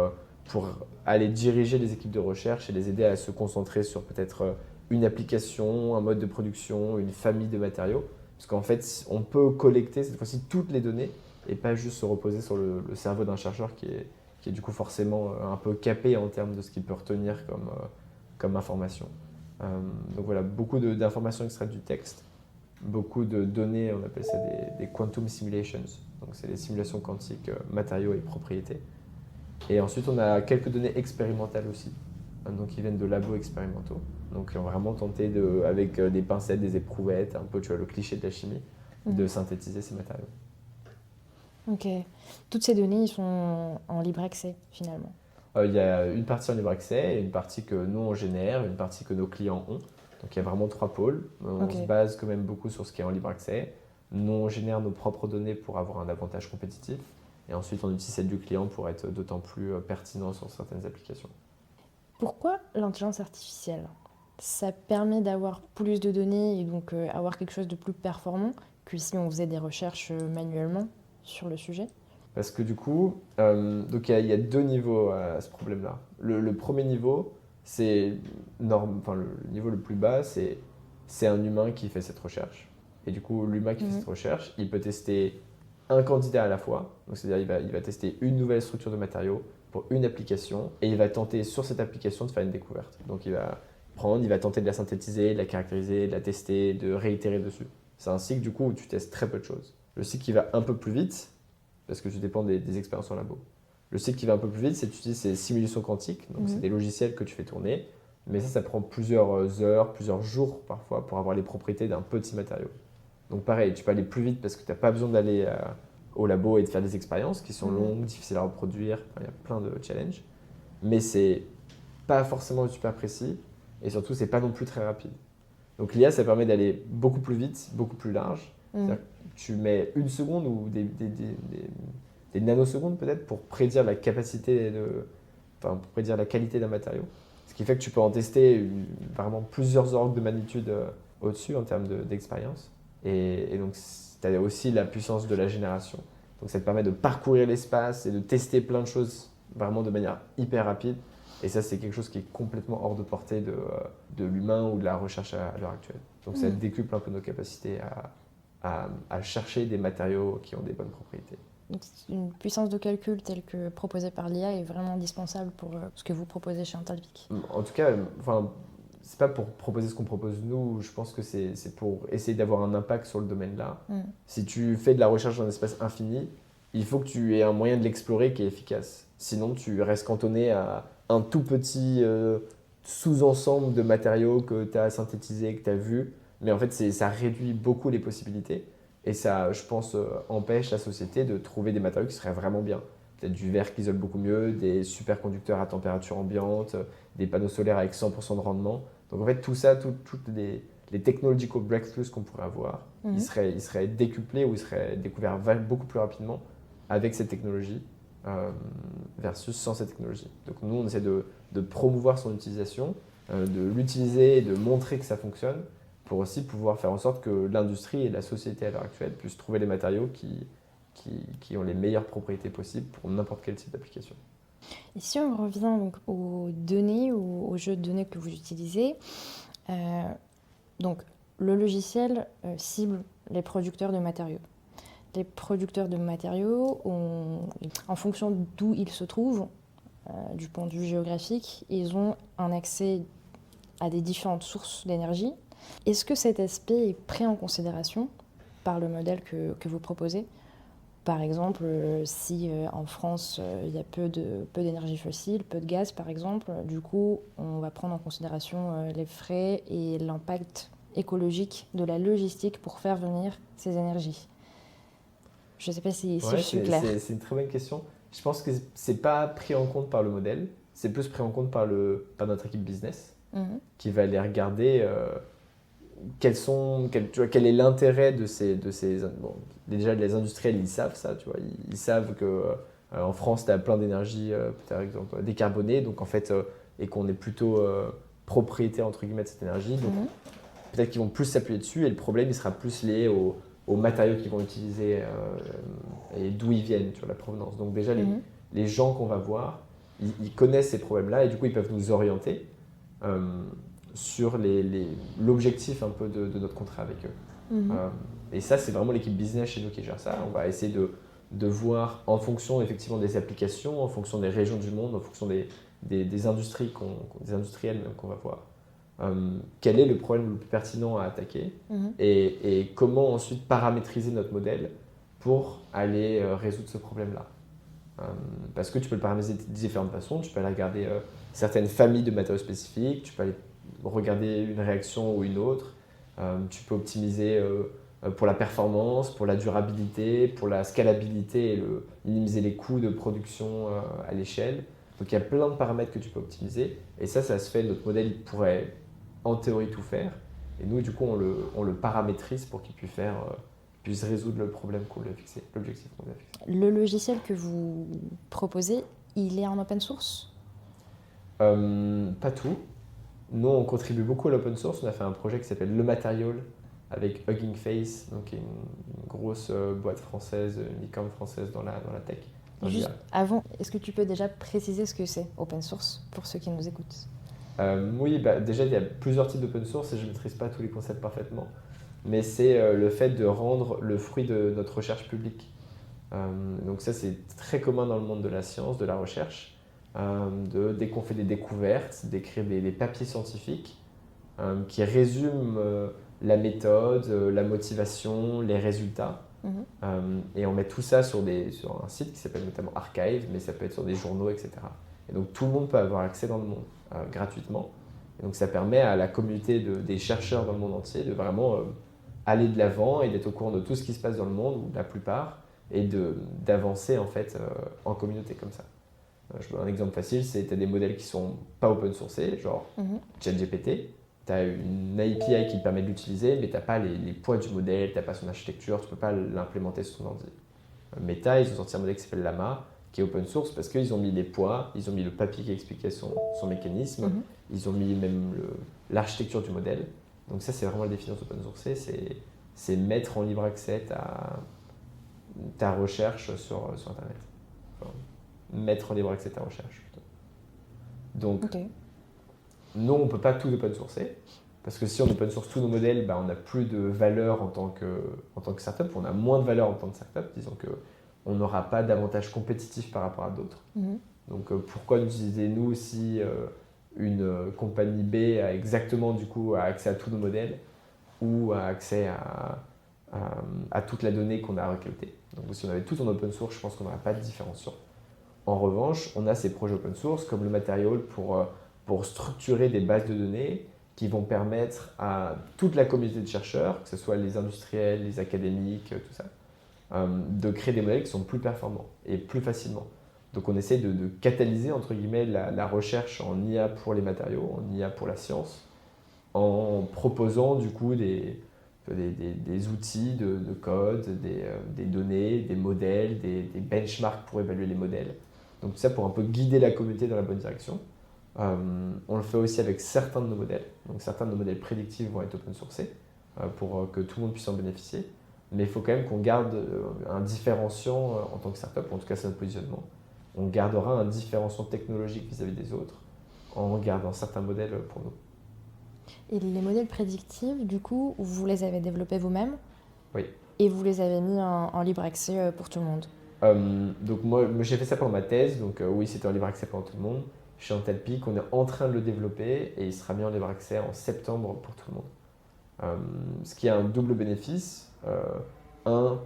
Speaker 1: aller diriger les équipes de recherche et les aider à se concentrer sur peut-être une application, un mode de production, une famille de matériaux. Parce qu'en fait, on peut collecter cette fois-ci toutes les données et pas juste se reposer sur le cerveau d'un chercheur qui est du coup forcément un peu capé en termes de ce qu'il peut retenir comme information. Donc voilà, beaucoup d'informations extraites du texte, beaucoup de données, on appelle ça des quantum simulations, donc c'est des simulations quantiques, matériaux et propriétés. Et ensuite, on a quelques données expérimentales aussi, donc qui viennent de labos expérimentaux, donc on va vraiment tenter avec des pincettes, des éprouvettes, un peu tu vois, le cliché de la chimie, de synthétiser ces matériaux.
Speaker 2: Ok. Toutes ces données, ils sont en libre accès finalement.
Speaker 1: Il y a une partie en libre accès, et une partie que nous on génère, une partie que nos clients ont. Donc il y a vraiment 3 pôles. On se base quand même beaucoup sur ce qui est en libre accès. Nous on génère nos propres données pour avoir un avantage compétitif. Et ensuite on utilise celle du client pour être d'autant plus pertinent sur certaines applications.
Speaker 2: Pourquoi l'intelligence artificielle? Ça permet d'avoir plus de données et donc avoir quelque chose de plus performant que si on faisait des recherches manuellement sur le sujet.
Speaker 1: Parce que du coup, donc il y a 2 niveaux à ce problème-là. Le premier niveau, c'est le niveau le plus bas, c'est un humain qui fait cette recherche. Et du coup, l'humain qui fait cette recherche, il peut tester un candidat à la fois. Donc c'est-à-dire il va tester une nouvelle structure de matériaux, pour une application et il va tenter sur cette application de faire une découverte. Donc il va tenter de la synthétiser, de la caractériser, de la tester, de réitérer dessus. C'est un cycle du coup où tu testes très peu de choses. Le cycle qui va un peu plus vite, parce que tu dépends des expériences en labo. Le cycle qui va un peu plus vite, c'est que tu utilises ces simulations quantiques, donc c'est des logiciels que tu fais tourner, mais ça prend plusieurs heures, plusieurs jours parfois pour avoir les propriétés d'un petit matériau. Donc pareil, tu peux aller plus vite parce que tu n'as pas besoin d'aller au labo et de faire des expériences qui sont longues, difficiles à reproduire, il y a plein de challenges, mais c'est pas forcément super précis et surtout c'est pas non plus très rapide. Donc l'IA, ça permet d'aller beaucoup plus vite, beaucoup plus large. C'est-à-dire que tu mets une seconde ou des nanosecondes peut-être pour prédire la capacité pour prédire la qualité d'un matériau. Ce qui fait que tu peux en tester vraiment plusieurs ordres de magnitude au-dessus en termes d'expérience. Et donc, tu as aussi la puissance de la génération. Donc, ça te permet de parcourir l'espace et de tester plein de choses vraiment de manière hyper rapide. Et ça, c'est quelque chose qui est complètement hors de portée de l'humain ou de la recherche à l'heure actuelle. Donc, ça décuple un peu nos capacités à chercher des matériaux qui ont des bonnes propriétés.
Speaker 2: Donc, une puissance de calcul telle que proposée par l'IA est vraiment indispensable pour ce que vous proposez chez Intellipic.
Speaker 1: En tout cas, c'est pas pour proposer ce qu'on propose nous, je pense que c'est pour essayer d'avoir un impact sur le domaine-là. Si tu fais de la recherche dans un espace infini, il faut que tu aies un moyen de l'explorer qui est efficace. Sinon, tu restes cantonné à un tout petit sous-ensemble de matériaux que tu as synthétisé, que tu as vu. Mais en fait, ça réduit beaucoup les possibilités. Et ça, je pense, empêche la société de trouver des matériaux qui seraient vraiment bien. Peut-être du verre qui isole beaucoup mieux, des superconducteurs à température ambiante, des panneaux solaires avec 100% de rendement. Donc en fait, tout ça, toutes les technological breakthroughs qu'on pourrait avoir, ils seraient décuplés ou ils seraient découverts beaucoup plus rapidement avec cette technologie versus sans cette technologie. Donc nous, on essaie de promouvoir son utilisation, de l'utiliser et de montrer que ça fonctionne pour aussi pouvoir faire en sorte que l'industrie et la société à l'heure actuelle puissent trouver les matériaux qui ont les meilleures propriétés possibles pour n'importe quel type d'application.
Speaker 2: Et si on revient donc aux données ou aux jeux de données que vous utilisez, donc le logiciel cible les producteurs de matériaux. Les producteurs de matériaux, en fonction d'où ils se trouvent, du point de vue géographique, ils ont un accès à des différentes sources d'énergie. Est-ce que cet aspect est pris en considération par le modèle que vous proposez ? Par exemple, si en France, il y a peu d'énergie fossile, peu de gaz par exemple, du coup, on va prendre en considération les frais et l'impact écologique de la logistique pour faire venir ces énergies. Je ne sais pas si je suis claire.
Speaker 1: C'est une très bonne question. Je pense que ce n'est pas pris en compte par le modèle, c'est plus pris en compte par notre équipe business qui va aller regarder quel est l'intérêt de ces bon, déjà les industriels ils savent ça, tu vois, ils savent que en France tu as plein d'énergie par exemple décarbonée, donc en fait et qu'on est plutôt propriétaire entre guillemets de cette énergie, donc peut-être qu'ils vont plus s'appuyer dessus et le problème il sera plus lié aux matériaux qu'ils vont utiliser et d'où ils viennent, tu vois, la provenance. Donc déjà les gens qu'on va voir, ils connaissent ces problèmes-là et du coup ils peuvent nous orienter sur l'objectif un peu de notre contrat avec eux. Et ça, c'est vraiment l'équipe business chez nous qui gère ça. On va essayer de voir en fonction effectivement des applications, en fonction des régions du monde, en fonction des industries, des industriels même qu'on va voir, quel est le problème le plus pertinent à attaquer et comment ensuite paramétriser notre modèle pour aller résoudre ce problème-là. Parce que tu peux le paramétrer de différentes façons. Tu peux aller regarder certaines familles de matériaux spécifiques, tu peux aller regarder une réaction ou une autre, tu peux optimiser pour la performance, pour la durabilité, pour la scalabilité et minimiser les coûts de production à l'échelle. Donc il y a plein de paramètres que tu peux optimiser et ça se fait, notre modèle il pourrait en théorie tout faire et nous du coup on le paramétrise pour qu'il puisse résoudre le problème qu'on lui a fixé, l'objectif qu'on lui a fixé.
Speaker 2: Le logiciel que vous proposez, il est en open source ?
Speaker 1: Pas tout. Nous, on contribue beaucoup à l'open source. On a fait un projet qui s'appelle Le Material avec Hugging Face, donc une grosse boîte française, une licorne française dans la tech.
Speaker 2: Juste avant, est-ce que tu peux déjà préciser ce que c'est open source pour ceux qui nous écoutent ?
Speaker 1: Oui, déjà il y a plusieurs types d'open source et je ne maîtrise pas tous les concepts parfaitement. Mais c'est le fait de rendre le fruit de notre recherche publique. Donc ça, c'est très commun dans le monde de la science, de la recherche. dès qu'on fait des découvertes, d'écrire des papiers scientifiques qui résument la méthode, la motivation, les résultats. Et on met tout ça sur un site qui s'appelle notamment Archive, mais ça peut être sur des journaux, etc. Et donc tout le monde peut avoir accès dans le monde gratuitement. Et donc ça permet à la communauté des chercheurs dans le monde entier de vraiment aller de l'avant et d'être au courant de tout ce qui se passe dans le monde, ou de la plupart, et d'avancer en fait en communauté comme ça. Je donne un exemple facile, c'est tu as des modèles qui sont pas open sourcés, genre ChatGPT. Tu as une API qui te permet de l'utiliser, mais tu n'as pas les poids du modèle, tu n'as pas son architecture, tu ne peux pas l'implémenter sur ton ordi. Meta, ils ont sorti un modèle qui s'appelle Llama, qui est open source parce qu'ils ont mis les poids, ils ont mis le papier qui expliquait son mécanisme, ils ont mis même l'architecture du modèle. Donc ça, c'est vraiment la définition open source, c'est mettre en libre accès ta recherche sur Internet. Enfin, mettre en libre accès ta recherche, plutôt. Donc, nous, on ne peut pas tout open sourcer, parce que si on open source tous nos modèles, on n'a plus de valeur en tant que startup, on a moins de valeur en tant que startup, disons qu'on n'aura pas d'avantage compétitif par rapport à d'autres. Donc pourquoi utiliser nous si une compagnie B a exactement du coup accès à tous nos modèles ou a accès à toute la donnée qu'on a récoltée. Donc si on avait tout en open source, je pense qu'on n'aurait pas de différenciation. En revanche, on a ces projets open source comme le Material pour structurer des bases de données qui vont permettre à toute la communauté de chercheurs, que ce soit les industriels, les académiques, tout ça, de créer des modèles qui sont plus performants et plus facilement. Donc on essaie de catalyser entre guillemets la recherche en IA pour les matériaux, en IA pour la science, en proposant du coup des outils de code, des données, des modèles, des benchmarks pour évaluer les modèles. Donc tout ça pour un peu guider la communauté dans la bonne direction. On le fait aussi avec certains de nos modèles. Donc certains de nos modèles prédictifs vont être open sourcés pour que tout le monde puisse en bénéficier. Mais il faut quand même qu'on garde un différenciant en tant que startup, en tout cas c'est notre positionnement. On gardera un différenciant technologique vis-à-vis des autres en gardant certains modèles pour nous.
Speaker 2: Et les modèles prédictifs, du coup, vous les avez développés vous-même?
Speaker 1: Oui.
Speaker 2: Et vous les avez mis en libre accès pour tout le monde?
Speaker 1: Donc moi j'ai fait ça pour ma thèse, donc oui, c'était en libre accès pour tout le monde. Chez Antalpic, on est en train de le développer et il sera mis en libre accès en septembre pour tout le monde. Ce qui a un double bénéfice. On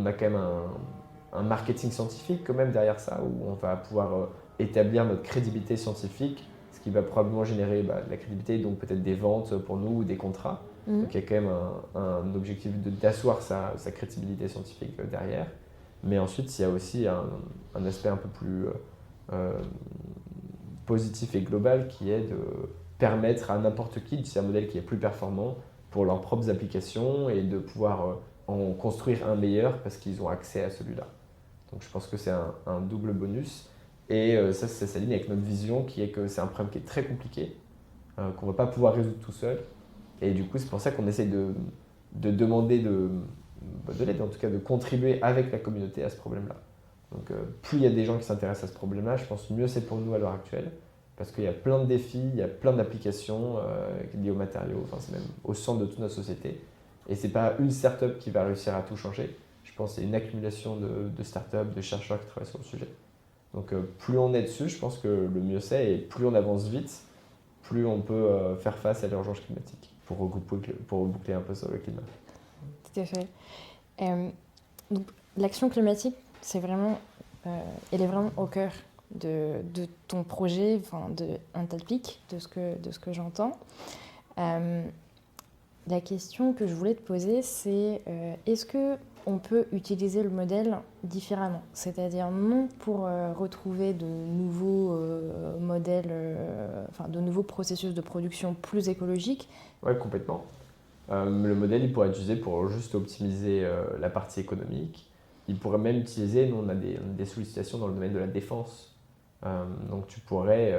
Speaker 1: a quand même un marketing scientifique quand même derrière ça, où on va pouvoir établir notre crédibilité scientifique, ce qui va probablement générer de la crédibilité, donc peut-être des ventes pour nous ou des contrats. Donc il y a quand même un objectif d'asseoir sa crédibilité scientifique derrière. Mais ensuite, il y a aussi un aspect un peu plus positif et global qui est de permettre à n'importe qui d'utiliser un modèle qui est plus performant pour leurs propres applications et de pouvoir en construire un meilleur parce qu'ils ont accès à celui-là. Donc je pense que c'est un double bonus. Et ça s'aligne avec notre vision qui est que c'est un problème qui est très compliqué, qu'on ne va pas pouvoir résoudre tout seul. Et du coup, c'est pour ça qu'on essaye de demander de l'aide, en tout cas de contribuer avec la communauté à ce problème-là. Donc plus il y a des gens qui s'intéressent à ce problème-là, je pense mieux c'est pour nous à l'heure actuelle, parce qu'il y a plein de défis, il y a plein d'applications liées aux matériaux, enfin c'est même au centre de toute notre société. Et c'est pas une start-up qui va réussir à tout changer, je pense que c'est une accumulation de start-up, de chercheurs qui travaillent sur le sujet. Donc plus on est dessus, je pense que le mieux c'est, et plus on avance vite, plus on peut faire face à l'urgence climatique, pour reboucler un peu sur le climat.
Speaker 2: Tout à fait. Donc, l'action climatique, c'est vraiment, elle est vraiment au cœur de ton projet, enfin de Antalpic, de ce que j'entends. La question que je voulais te poser, c'est est-ce que on peut utiliser le modèle différemment, c'est-à-dire non pour retrouver de nouveaux modèles, de nouveaux processus de production plus écologiques?
Speaker 1: Oui, complètement. Le modèle, il pourrait être utilisé pour juste optimiser la partie économique. Il pourrait même utiliser, nous on a des sollicitations dans le domaine de la défense. Donc tu pourrais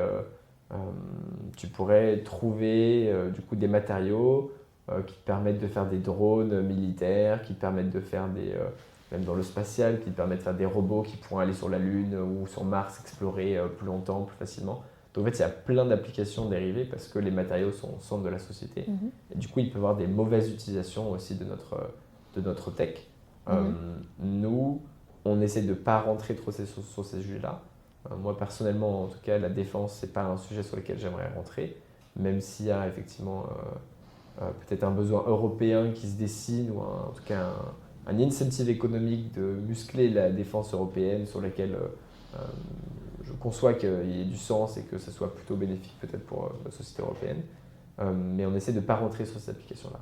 Speaker 1: trouver du coup des matériaux qui te permettent de faire des drones militaires, qui te permettent de faire même dans le spatial, qui te permettent de faire des robots qui pourront aller sur la Lune ou sur Mars, explorer plus longtemps, plus facilement. Donc en fait, il y a plein d'applications dérivées parce que les matériaux sont au centre de la société. Et du coup, il peut y avoir des mauvaises utilisations aussi de notre tech. Nous, on essaie de ne pas rentrer trop sur ces sujets-là. Moi, personnellement, en tout cas, la défense, c'est pas un sujet sur lequel j'aimerais rentrer, même s'il y a effectivement peut-être un besoin européen qui se dessine, ou en tout cas un incentive économique de muscler la défense européenne sur laquelle je conçois qu'il y ait du sens et que ça soit plutôt bénéfique peut-être pour la société européenne. Mais on essaie de ne pas rentrer sur cette application-là.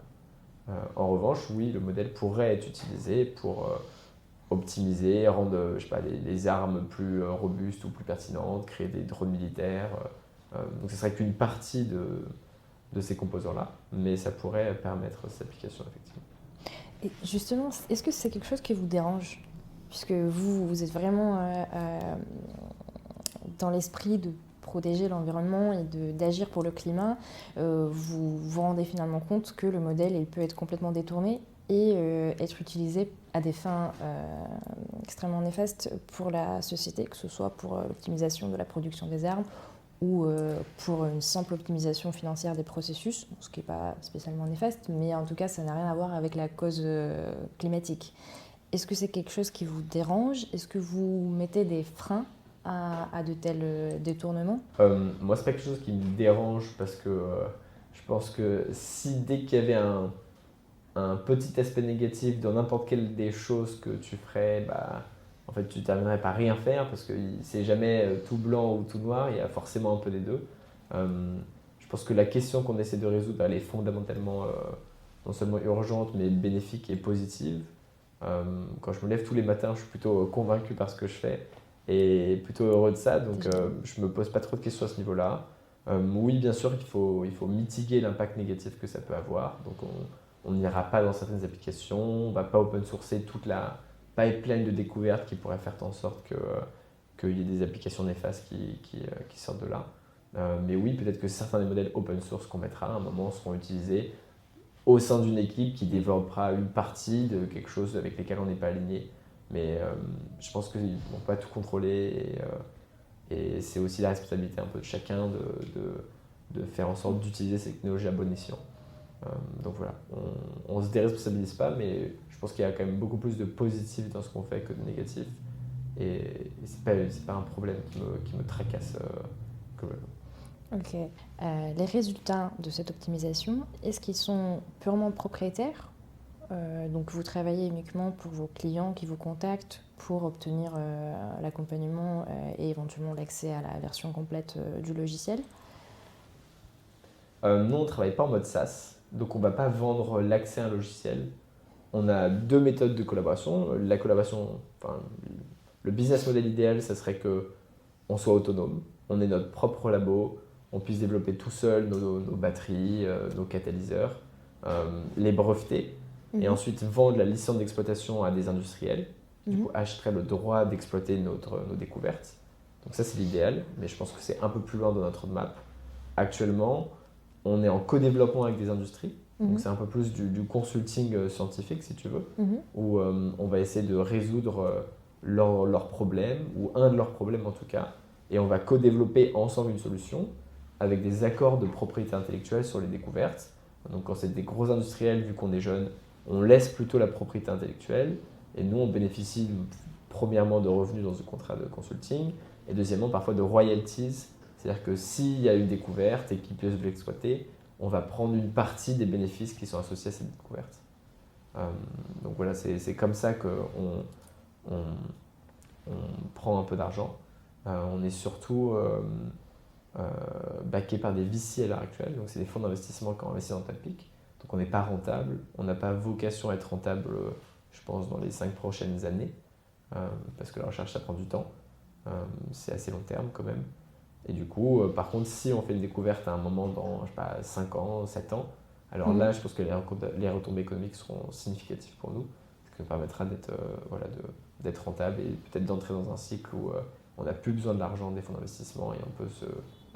Speaker 1: En revanche, oui, le modèle pourrait être utilisé pour optimiser, rendre je sais pas, les armes plus robustes ou plus pertinentes, créer des drones militaires. Donc ce serait qu'une partie de ces composants-là, mais ça pourrait permettre cette application effectivement.
Speaker 2: Et justement, est-ce que c'est quelque chose qui vous dérange? Puisque vous êtes vraiment dans l'esprit de protéger l'environnement et d'agir pour le climat, vous vous rendez finalement compte que le modèle il peut être complètement détourné et être utilisé à des fins extrêmement néfastes pour la société, que ce soit pour l'optimisation de la production des armes ou pour une simple optimisation financière des processus, ce qui n'est pas spécialement néfaste, mais en tout cas ça n'a rien à voir avec la cause climatique. Est-ce que c'est quelque chose qui vous dérange? Est-ce que vous mettez des freins à de tels détournements?
Speaker 1: Moi, c'est pas quelque chose qui me dérange parce que je pense que si dès qu'il y avait un petit aspect négatif dans n'importe quelle des choses que tu ferais, bah, en fait, tu terminerais par rien faire parce que c'est jamais tout blanc ou tout noir, il y a forcément un peu des deux. Je pense que la question qu'on essaie de résoudre, elle est fondamentalement non seulement urgente, mais bénéfique et positive. Quand je me lève tous les matins, je suis plutôt convaincu par ce que je fais et plutôt heureux de ça, donc je me pose pas trop de questions à ce niveau-là. Oui, bien sûr, il faut mitiger l'impact négatif que ça peut avoir, donc on n'ira pas dans certaines applications, on ne va pas open sourcer toute la pipeline de découvertes qui pourrait faire en sorte qu'il y ait des applications néfastes qui sortent de là. Mais oui, peut-être que certains des modèles open source qu'on mettra à un moment seront utilisés au sein d'une équipe qui développera une partie de quelque chose avec lesquels on n'est pas aligné. Mais je pense qu'ils ne vont pas tout contrôler et c'est aussi la responsabilité un peu de chacun de faire en sorte d'utiliser ces technologies à bon escient. Donc voilà, on ne se déresponsabilise pas, mais je pense qu'il y a quand même beaucoup plus de positif dans ce qu'on fait que de négatif. Et c'est pas un problème qui me tracasse globalement.
Speaker 2: Ok. Les résultats de cette optimisation, est-ce qu'ils sont purement propriétaires? Donc vous travaillez uniquement pour vos clients qui vous contactent pour obtenir l'accompagnement et éventuellement l'accès à la version complète du logiciel?
Speaker 1: Nous, on ne travaille pas en mode SaaS, donc on ne va pas vendre l'accès à un logiciel. On a deux méthodes de collaboration. La collaboration, enfin, le business model idéal, ça serait que on soit autonome, on ait notre propre labo, on puisse développer tout seul nos batteries, nos catalyseurs, les breveter et ensuite vendre la licence d'exploitation à des industriels qui du coup achèteraient le droit d'exploiter nos découvertes. Donc ça c'est l'idéal, mais je pense que c'est un peu plus loin dans notre roadmap. Actuellement, on est en co-développement avec des industries, donc c'est un peu plus du consulting scientifique si tu veux, où on va essayer de résoudre leurs problèmes, ou un de leurs problèmes en tout cas, et on va co-développer ensemble une solution avec des accords de propriété intellectuelle sur les découvertes. Donc quand c'est des gros industriels, vu qu'on est jeune, on laisse plutôt la propriété intellectuelle, et nous on bénéficie premièrement de revenus dans ce contrat de consulting, et deuxièmement parfois de royalties, c'est-à-dire que s'il y a une découverte et qu'ils peuvent l'exploiter, on va prendre une partie des bénéfices qui sont associés à cette découverte. Donc voilà, c'est comme ça qu'on on prend un peu d'argent. On est surtout backé par des VC à l'heure actuelle, donc c'est des fonds d'investissement qui ont investi dans Talpic. Donc on n'est pas rentable, on n'a pas vocation à être rentable, je pense, dans les 5 prochaines années, parce que la recherche, ça prend du temps. C'est assez long terme quand même. Et du coup, par contre, si on fait une découverte à un moment dans, je sais pas, 5 ans, 7 ans, alors là, je pense que les retombées économiques seront significatives pour nous, ce qui nous permettra d'être rentable et peut-être d'entrer dans un cycle où on n'a plus besoin de l'argent des fonds d'investissement et on peut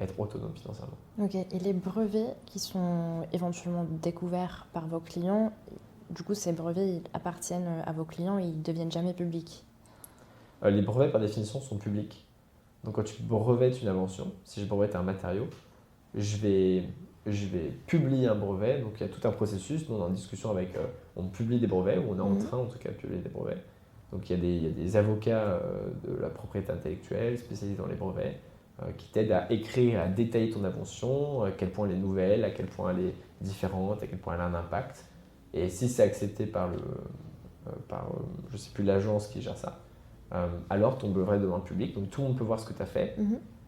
Speaker 1: être autonome financièrement.
Speaker 2: Ok, et les brevets qui sont éventuellement découverts par vos clients, du coup ces brevets ils appartiennent à vos clients et ils ne deviennent jamais publics?
Speaker 1: Les brevets, par définition, sont publics. Donc quand tu brevettes une invention, si je brevette un matériau, je vais publier un brevet. Donc il y a tout un processus. Nous, on est en discussion avec, on publie des brevets, ou on est en train en tout cas de publier des brevets. Donc Donc il y a des avocats de la propriété intellectuelle spécialisés dans les brevets qui t'aident à écrire, à détailler ton invention, à quel point elle est nouvelle, à quel point elle est différente, à quel point elle a un impact. Et si c'est accepté je ne sais plus, l'agence qui gère ça, alors ton brevet devient public, donc tout le monde peut voir ce que tu as fait.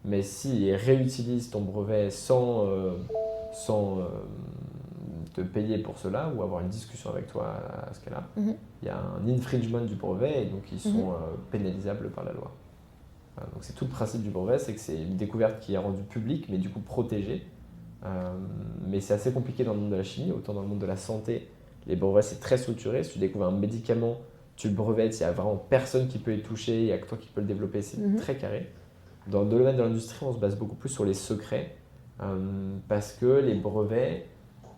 Speaker 1: Mais s'ils réutilisent ton brevet sans te payer pour cela ou avoir une discussion avec toi à ce cas-là, il y a un infringement du brevet et donc ils sont pénalisables par la loi. Donc c'est tout le principe du brevet, c'est que c'est une découverte qui est rendue publique, mais du coup protégée. Mais c'est assez compliqué dans le monde de la chimie, autant dans le monde de la santé. Les brevets, c'est très structuré. Si tu découvres un médicament, tu le brevettes, il n'y a vraiment personne qui peut y toucher, il n'y a que toi qui peux le développer, c'est très carré. Dans le domaine de l'industrie, on se base beaucoup plus sur les secrets, parce que les brevets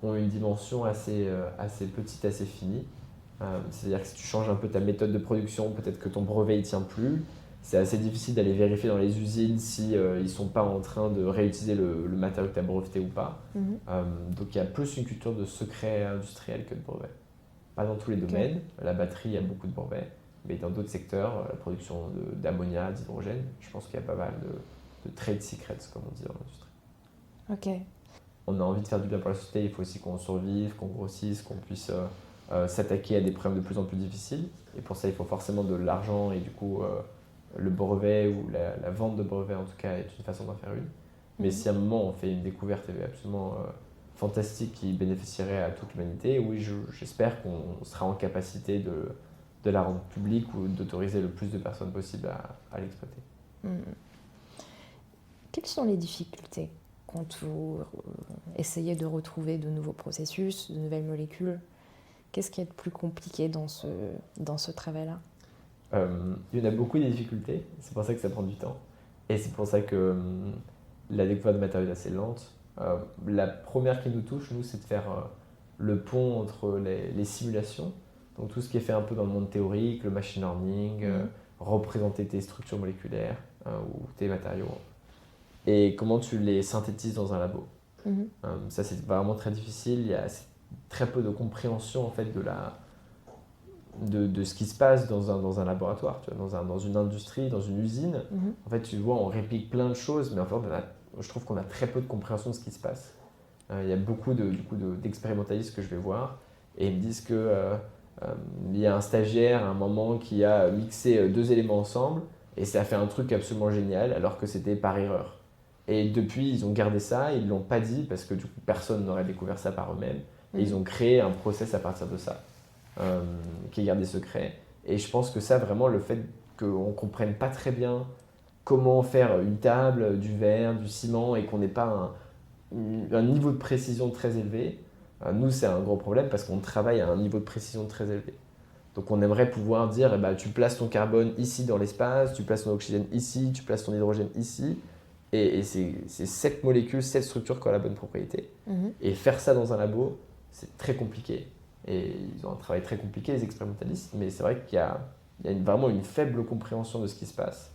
Speaker 1: ont une dimension assez petite, assez finie. C'est-à-dire que si tu changes un peu ta méthode de production, peut-être que ton brevet ne tient plus. C'est assez difficile d'aller vérifier dans les usines si ils ne sont pas en train de réutiliser le matériau que tu as breveté ou pas. Donc il y a plus une culture de secret industriel que de brevets. Pas dans tous les domaines. La batterie, il y a beaucoup de brevets. Mais dans d'autres secteurs, la production d'ammonia, d'hydrogène, je pense qu'il y a pas mal de trade secrets, comme on dit dans l'industrie.
Speaker 2: Ok.
Speaker 1: On a envie de faire du bien pour la société, il faut aussi qu'on survive, qu'on grossisse, qu'on puisse s'attaquer à des problèmes de plus en plus difficiles. Et pour ça, il faut forcément de l'argent et du coup, le brevet ou la vente de brevets en tout cas est une façon d'en faire une. Mais si à un moment on fait une découverte absolument fantastique qui bénéficierait à toute l'humanité, oui, j'espère qu'on sera en capacité de la rendre publique ou d'autoriser le plus de personnes possible à l'exploiter.
Speaker 2: Quelles sont les difficultés quand vous essayez de retrouver de nouveaux processus, de nouvelles molécules? Qu'est-ce qui est le plus compliqué dans ce travail-là?
Speaker 1: Il y en a beaucoup de difficultés, c'est pour ça que ça prend du temps. Et c'est pour ça que la découverte de matériaux est assez lente. La première qui nous touche, nous, c'est de faire le pont entre les simulations, donc tout ce qui est fait un peu dans le monde théorique, le machine learning, représenter tes structures moléculaires ou tes matériaux, et comment tu les synthétises dans un labo. Ça, c'est vraiment très difficile. Il y a très peu de compréhension en fait, de ce qui se passe dans un laboratoire, tu vois, dans une industrie, dans une usine. En fait, tu vois, on réplique plein de choses, mais en fait, je trouve qu'on a très peu de compréhension de ce qui se passe. Il y a beaucoup d'expérimentalistes que je vais voir et ils me disent que il y a un stagiaire à un moment qui a mixé deux éléments ensemble et ça a fait un truc absolument génial alors que c'était par erreur. Et depuis, ils ont gardé ça, ils ne l'ont pas dit parce que du coup, personne n'aurait découvert ça par eux-mêmes. Et ils ont créé un process à partir de ça, qui est gardé secret. Et je pense que ça, vraiment, le fait qu'on ne comprenne pas très bien comment faire une table, du verre, du ciment, et qu'on n'ait pas un niveau de précision très élevé, nous, c'est un gros problème parce qu'on travaille à un niveau de précision très élevé. Donc on aimerait pouvoir dire, eh ben, tu places ton carbone ici dans l'espace, tu places ton oxygène ici, tu places ton hydrogène ici, et c'est cette molécule, cette structure qui a la bonne propriété. Et faire ça dans un labo, c'est très compliqué. Et ils ont un travail très compliqué, les expérimentalistes, mais c'est vrai qu'il y a vraiment une faible compréhension de ce qui se passe,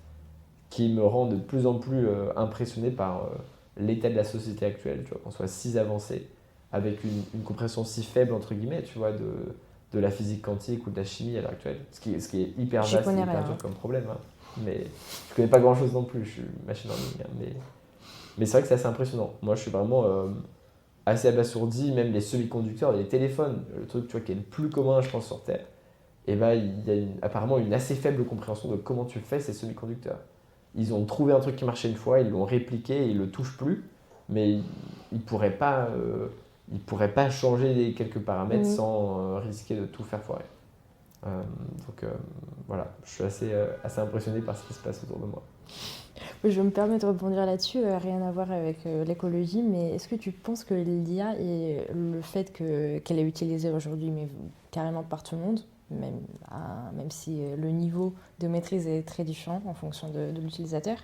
Speaker 1: qui me rend de plus en plus impressionné par l'état de la société actuelle, tu vois, qu'on soit si avancé, avec une compréhension si faible, entre guillemets, tu vois, de la physique quantique ou de la chimie à l'heure actuelle, ce qui est hyper vaste et hyper dur comme problème. Hein. Mais je connais pas grand chose non plus, je suis machine learning. Hein, mais c'est vrai que c'est assez impressionnant. Moi, je suis vraiment assez abasourdi, même les semi-conducteurs, les téléphones, le truc tu vois, qui est le plus commun, je pense, sur Terre, et ben, il y a apparemment une assez faible compréhension de comment tu fais ces semi-conducteurs. Ils ont trouvé un truc qui marchait une fois, ils l'ont répliqué et ils le touchent plus, mais ils ne pourraient pas changer quelques paramètres sans risquer de tout faire foirer. Donc voilà, je suis assez impressionné par ce qui se passe autour de moi.
Speaker 2: Je me permets de rebondir là-dessus, rien à voir avec l'écologie, mais est-ce que tu penses que l'IA et le fait qu'elle est utilisée aujourd'hui, mais carrément par tout le monde, même si le niveau de maîtrise est très différent en fonction de l'utilisateur,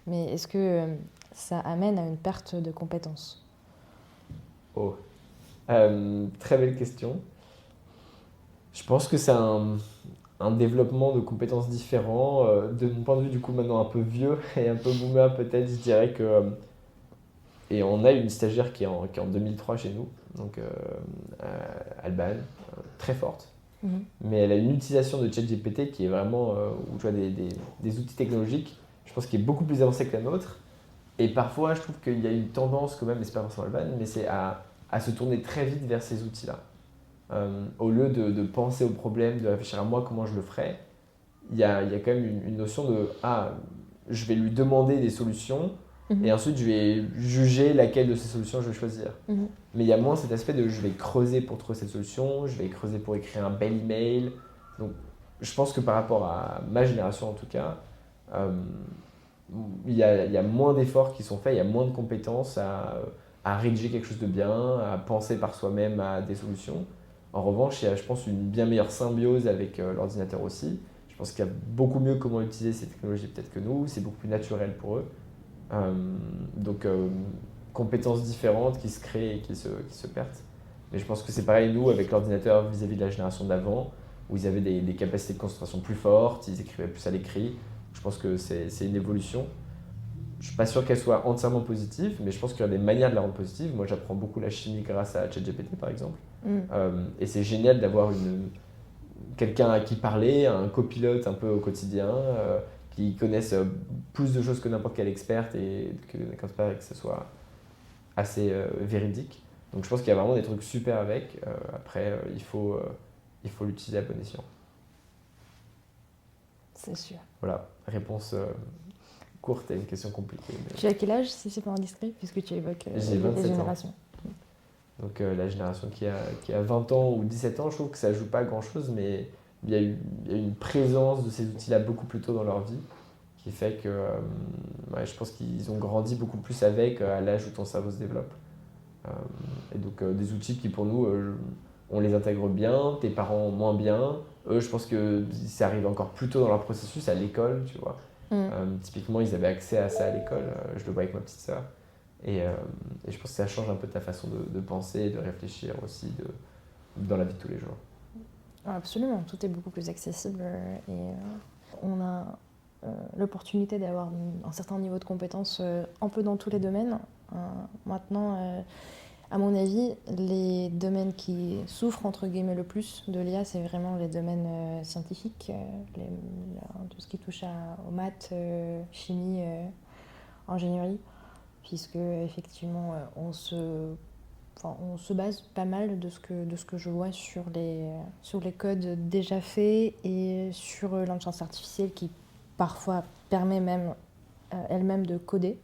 Speaker 2: mais est-ce que ça amène à une perte de compétences?
Speaker 1: Oh, très belle question. Je pense que c'est un développement de compétences différents. De mon point de vue, du coup, maintenant un peu vieux et un peu boomer peut-être, je dirais que... et on a une stagiaire qui est en 2003 chez nous, donc Alban, très forte. mais elle a une utilisation de ChatGPT qui est vraiment, où tu vois des outils technologiques, je pense qu'il est beaucoup plus avancé que la nôtre. Et parfois, je trouve qu'il y a une tendance quand même, et c'est pas forcément le ban, mais c'est à se tourner très vite vers ces outils-là. Au lieu de penser au problème, de réfléchir à moi, comment je le ferais, il y a quand même une notion de je vais lui demander des solutions et ensuite je vais juger laquelle de ces solutions je vais choisir. Mais il y a moins cet aspect de je vais creuser pour trouver cette solution, je vais creuser pour écrire un bel email. Donc je pense que par rapport à ma génération en tout cas, euh, il y a moins d'efforts qui sont faits, il y a moins de compétences à rédiger quelque chose de bien, à penser par soi-même à des solutions. En revanche, il y a, je pense, une bien meilleure symbiose avec l'ordinateur aussi. Je pense qu'il y a beaucoup mieux comment utiliser ces technologies peut-être que nous, c'est beaucoup plus naturel pour eux. Euh, donc, compétences différentes qui se créent et qui se perdent. Mais je pense que c'est pareil, nous, avec l'ordinateur vis-à-vis de la génération d'avant, où ils avaient des capacités de concentration plus fortes, ils écrivaient plus à l'écrit. Je pense que c'est une évolution. Je ne suis pas sûr qu'elle soit entièrement positive, mais je pense qu'il y a des manières de la rendre positive. Moi, j'apprends beaucoup la chimie grâce à ChatGPT, par exemple. Et c'est génial d'avoir quelqu'un à qui parler, un copilote un peu au quotidien, qui connaisse plus de choses que n'importe quel expert et qu'un expert et que ce soit assez véridique. Donc je pense qu'il y a vraiment des trucs super avec. Après, il faut l'utiliser à bon escient.
Speaker 2: C'est sûr.
Speaker 1: Voilà, réponse courte à une question compliquée.
Speaker 2: Tu as quel âge, si c'est pas indiscret, puisque tu évoques
Speaker 1: J'ai
Speaker 2: les
Speaker 1: 27 ans.
Speaker 2: générations?
Speaker 1: Donc la génération qui a 20 ans ou 17 ans, je trouve que ça joue pas grand-chose, mais il y a une présence de ces outils-là beaucoup plus tôt dans leur vie, qui fait que je pense qu'ils ont grandi beaucoup plus avec à l'âge où ton cerveau se développe. Et donc des outils qui pour nous, on les intègre bien, tes parents moins bien. Eux, je pense que ça arrive encore plus tôt dans leur processus, à l'école, tu vois. Typiquement, ils avaient accès à ça à l'école, je le vois avec ma petite sœur. Et je pense que ça change un peu ta façon de penser, de réfléchir aussi dans la vie de tous les jours.
Speaker 2: Absolument, tout est beaucoup plus accessible et on a l'opportunité d'avoir un certain niveau de compétence un peu dans tous les domaines. Maintenant, à mon avis, les domaines qui souffrent entre guillemets le plus de l'IA, c'est vraiment les domaines scientifiques, tout ce qui touche aux maths, chimie, ingénierie, puisque effectivement on se base pas mal de ce que je vois sur les codes déjà faits et sur l'intelligence artificielle qui parfois permet même elle-même de coder.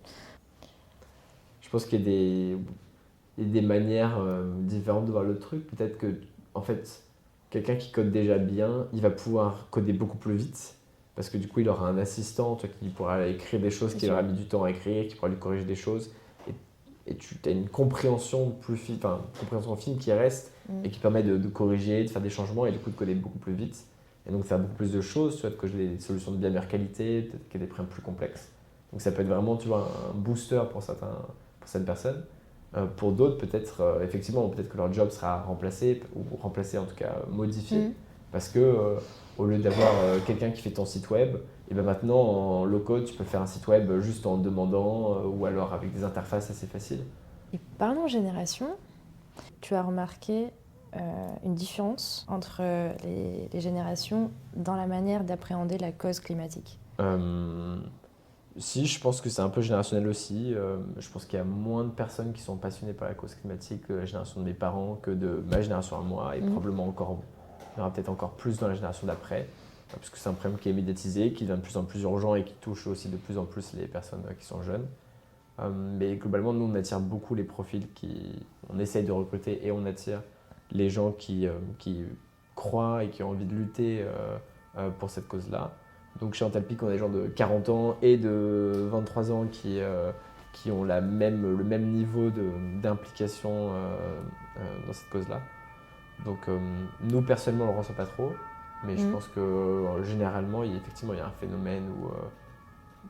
Speaker 1: Je pense qu'il y a des manières différentes de voir le truc. Peut-être que, en fait, quelqu'un qui code déjà bien, il va pouvoir coder beaucoup plus vite. Parce que du coup, il aura un assistant qui pourra écrire des choses qu'il aura mis du temps à écrire, qui pourra lui corriger des choses. Et tu as une compréhension compréhension fine qui reste et qui permet de corriger, de faire des changements et du coup de coder beaucoup plus vite. Et donc faire beaucoup plus de choses, tu vois, de coder des solutions de bien meilleure qualité, peut-être qu'il y a des problèmes plus complexes. Donc ça peut être vraiment, tu vois, un booster pour certaines personnes. Pour d'autres, peut-être, effectivement, peut-être que leur job sera remplacé, ou remplacé en tout cas modifié, parce que au lieu d'avoir quelqu'un qui fait ton site web, et ben maintenant en low-code, tu peux faire un site web juste en demandant, ou alors avec des interfaces assez faciles.
Speaker 2: Et parlons génération, tu as remarqué une différence entre les générations dans la manière d'appréhender la cause climatique?
Speaker 1: Si, je pense que c'est un peu générationnel aussi. Je pense qu'il y a moins de personnes qui sont passionnées par la cause climatique de la génération de mes parents que de ma génération à moi, et probablement encore, il y en aura peut-être encore plus dans la génération d'après, parce que c'est un problème qui est médiatisé, qui devient de plus en plus urgent et qui touche aussi de plus en plus les personnes qui sont jeunes. Mais globalement, nous, on attire beaucoup les profils on essaye de recruter et on attire les gens qui croient et qui ont envie de lutter pour cette cause-là. Donc chez Antalpic, on a des gens de 40 ans et de 23 ans qui ont le même niveau d'implication dans cette cause-là. Donc nous, personnellement, on ne le ressent pas trop, mais je pense que généralement, effectivement, il y a un phénomène où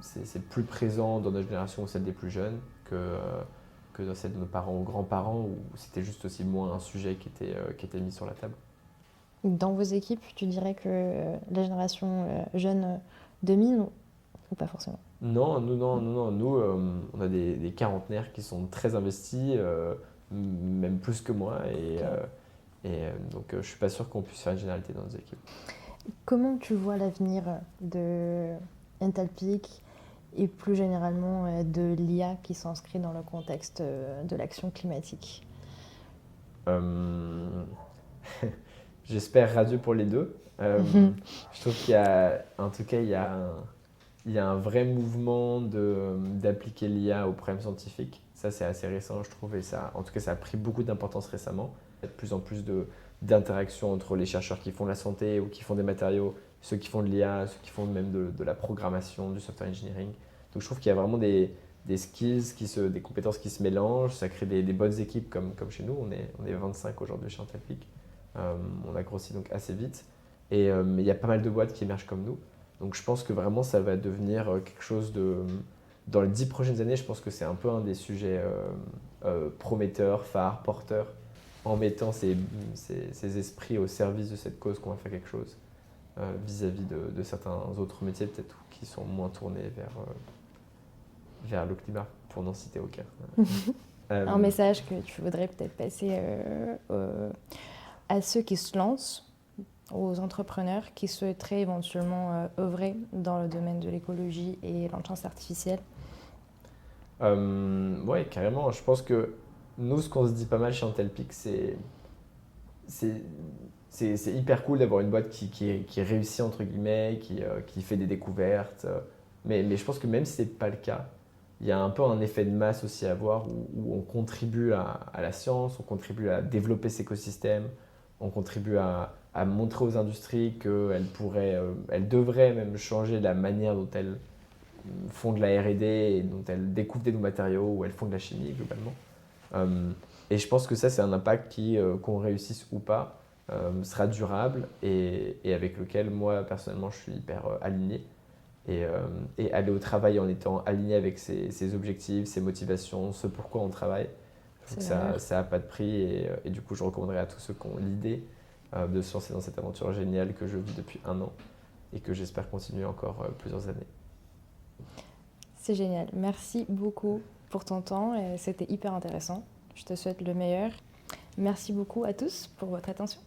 Speaker 1: c'est plus présent dans notre génération ou celle des plus jeunes que dans celle de nos parents ou grands-parents, où c'était juste aussi moins un sujet qui était mis sur la table.
Speaker 2: Dans vos équipes, tu dirais que la génération jeune domine ou pas forcément?
Speaker 1: Non, nous, on a des quarantenaires qui sont très investis, même plus que moi, Et donc, je ne suis pas sûr qu'on puisse faire une généralité dans nos équipes.
Speaker 2: Comment tu vois l'avenir de Intelpeak et plus généralement de l'IA qui s'inscrit dans le contexte de l'action climatique?
Speaker 1: Euh, J'espère radieux pour les deux. Je trouve qu'il y a, en tout cas, il y a un vrai mouvement d'appliquer l'IA aux problèmes scientifiques. Ça, c'est assez récent, je trouve, et ça, en tout cas, ça a pris beaucoup d'importance récemment. Il y a de plus en plus d'interactions entre les chercheurs qui font la santé ou qui font des matériaux, ceux qui font de l'IA, ceux qui font même de la programmation, du software engineering. Donc, je trouve qu'il y a vraiment des skills, des compétences qui se mélangent. Ça crée des bonnes équipes comme chez nous. On est 25 aujourd'hui chez Intelpic. On a grossi donc assez vite. Mais il y a pas mal de boîtes qui émergent comme nous. Donc je pense que vraiment ça va devenir quelque chose de... Dans les 10 prochaines années, je pense que c'est un peu un des sujets prometteurs, phares, porteurs, en mettant ces esprits au service de cette cause qu'on va faire quelque chose vis-à-vis de certains autres métiers peut-être qui sont moins tournés vers le climat, pour n'en citer aucun.
Speaker 2: Un message que tu voudrais peut-être passer à ceux qui se lancent, aux entrepreneurs qui souhaiteraient éventuellement œuvrer dans le domaine de l'écologie et l'intelligence artificielle?
Speaker 1: Ouais, carrément. Je pense que nous, ce qu'on se dit pas mal chez Intelpic, c'est hyper cool d'avoir une boîte qui réussit, entre guillemets, qui fait des découvertes. Mais je pense que même si ce n'est pas le cas, il y a un peu un effet de masse aussi à avoir où on contribue à la science, on contribue à développer cet écosystème, on contribue à montrer aux industries elles devraient même changer la manière dont elles font de la R&D et dont elles découvrent des nouveaux matériaux ou elles font de la chimie globalement. Et je pense que ça, c'est un impact qu'on réussisse ou pas, sera durable et avec lequel moi, personnellement, je suis hyper aligné. Et aller au travail en étant aligné avec ses objectifs, ses motivations, ce pourquoi on travaille, je trouve que ça n'a pas de prix. Et du coup, je recommanderais à tous ceux qui ont l'idée de se lancer dans cette aventure géniale que je vis depuis 1 an et que j'espère continuer encore plusieurs années.
Speaker 2: C'est génial. Merci beaucoup pour ton temps. C'était hyper intéressant. Je te souhaite le meilleur. Merci beaucoup à tous pour votre attention.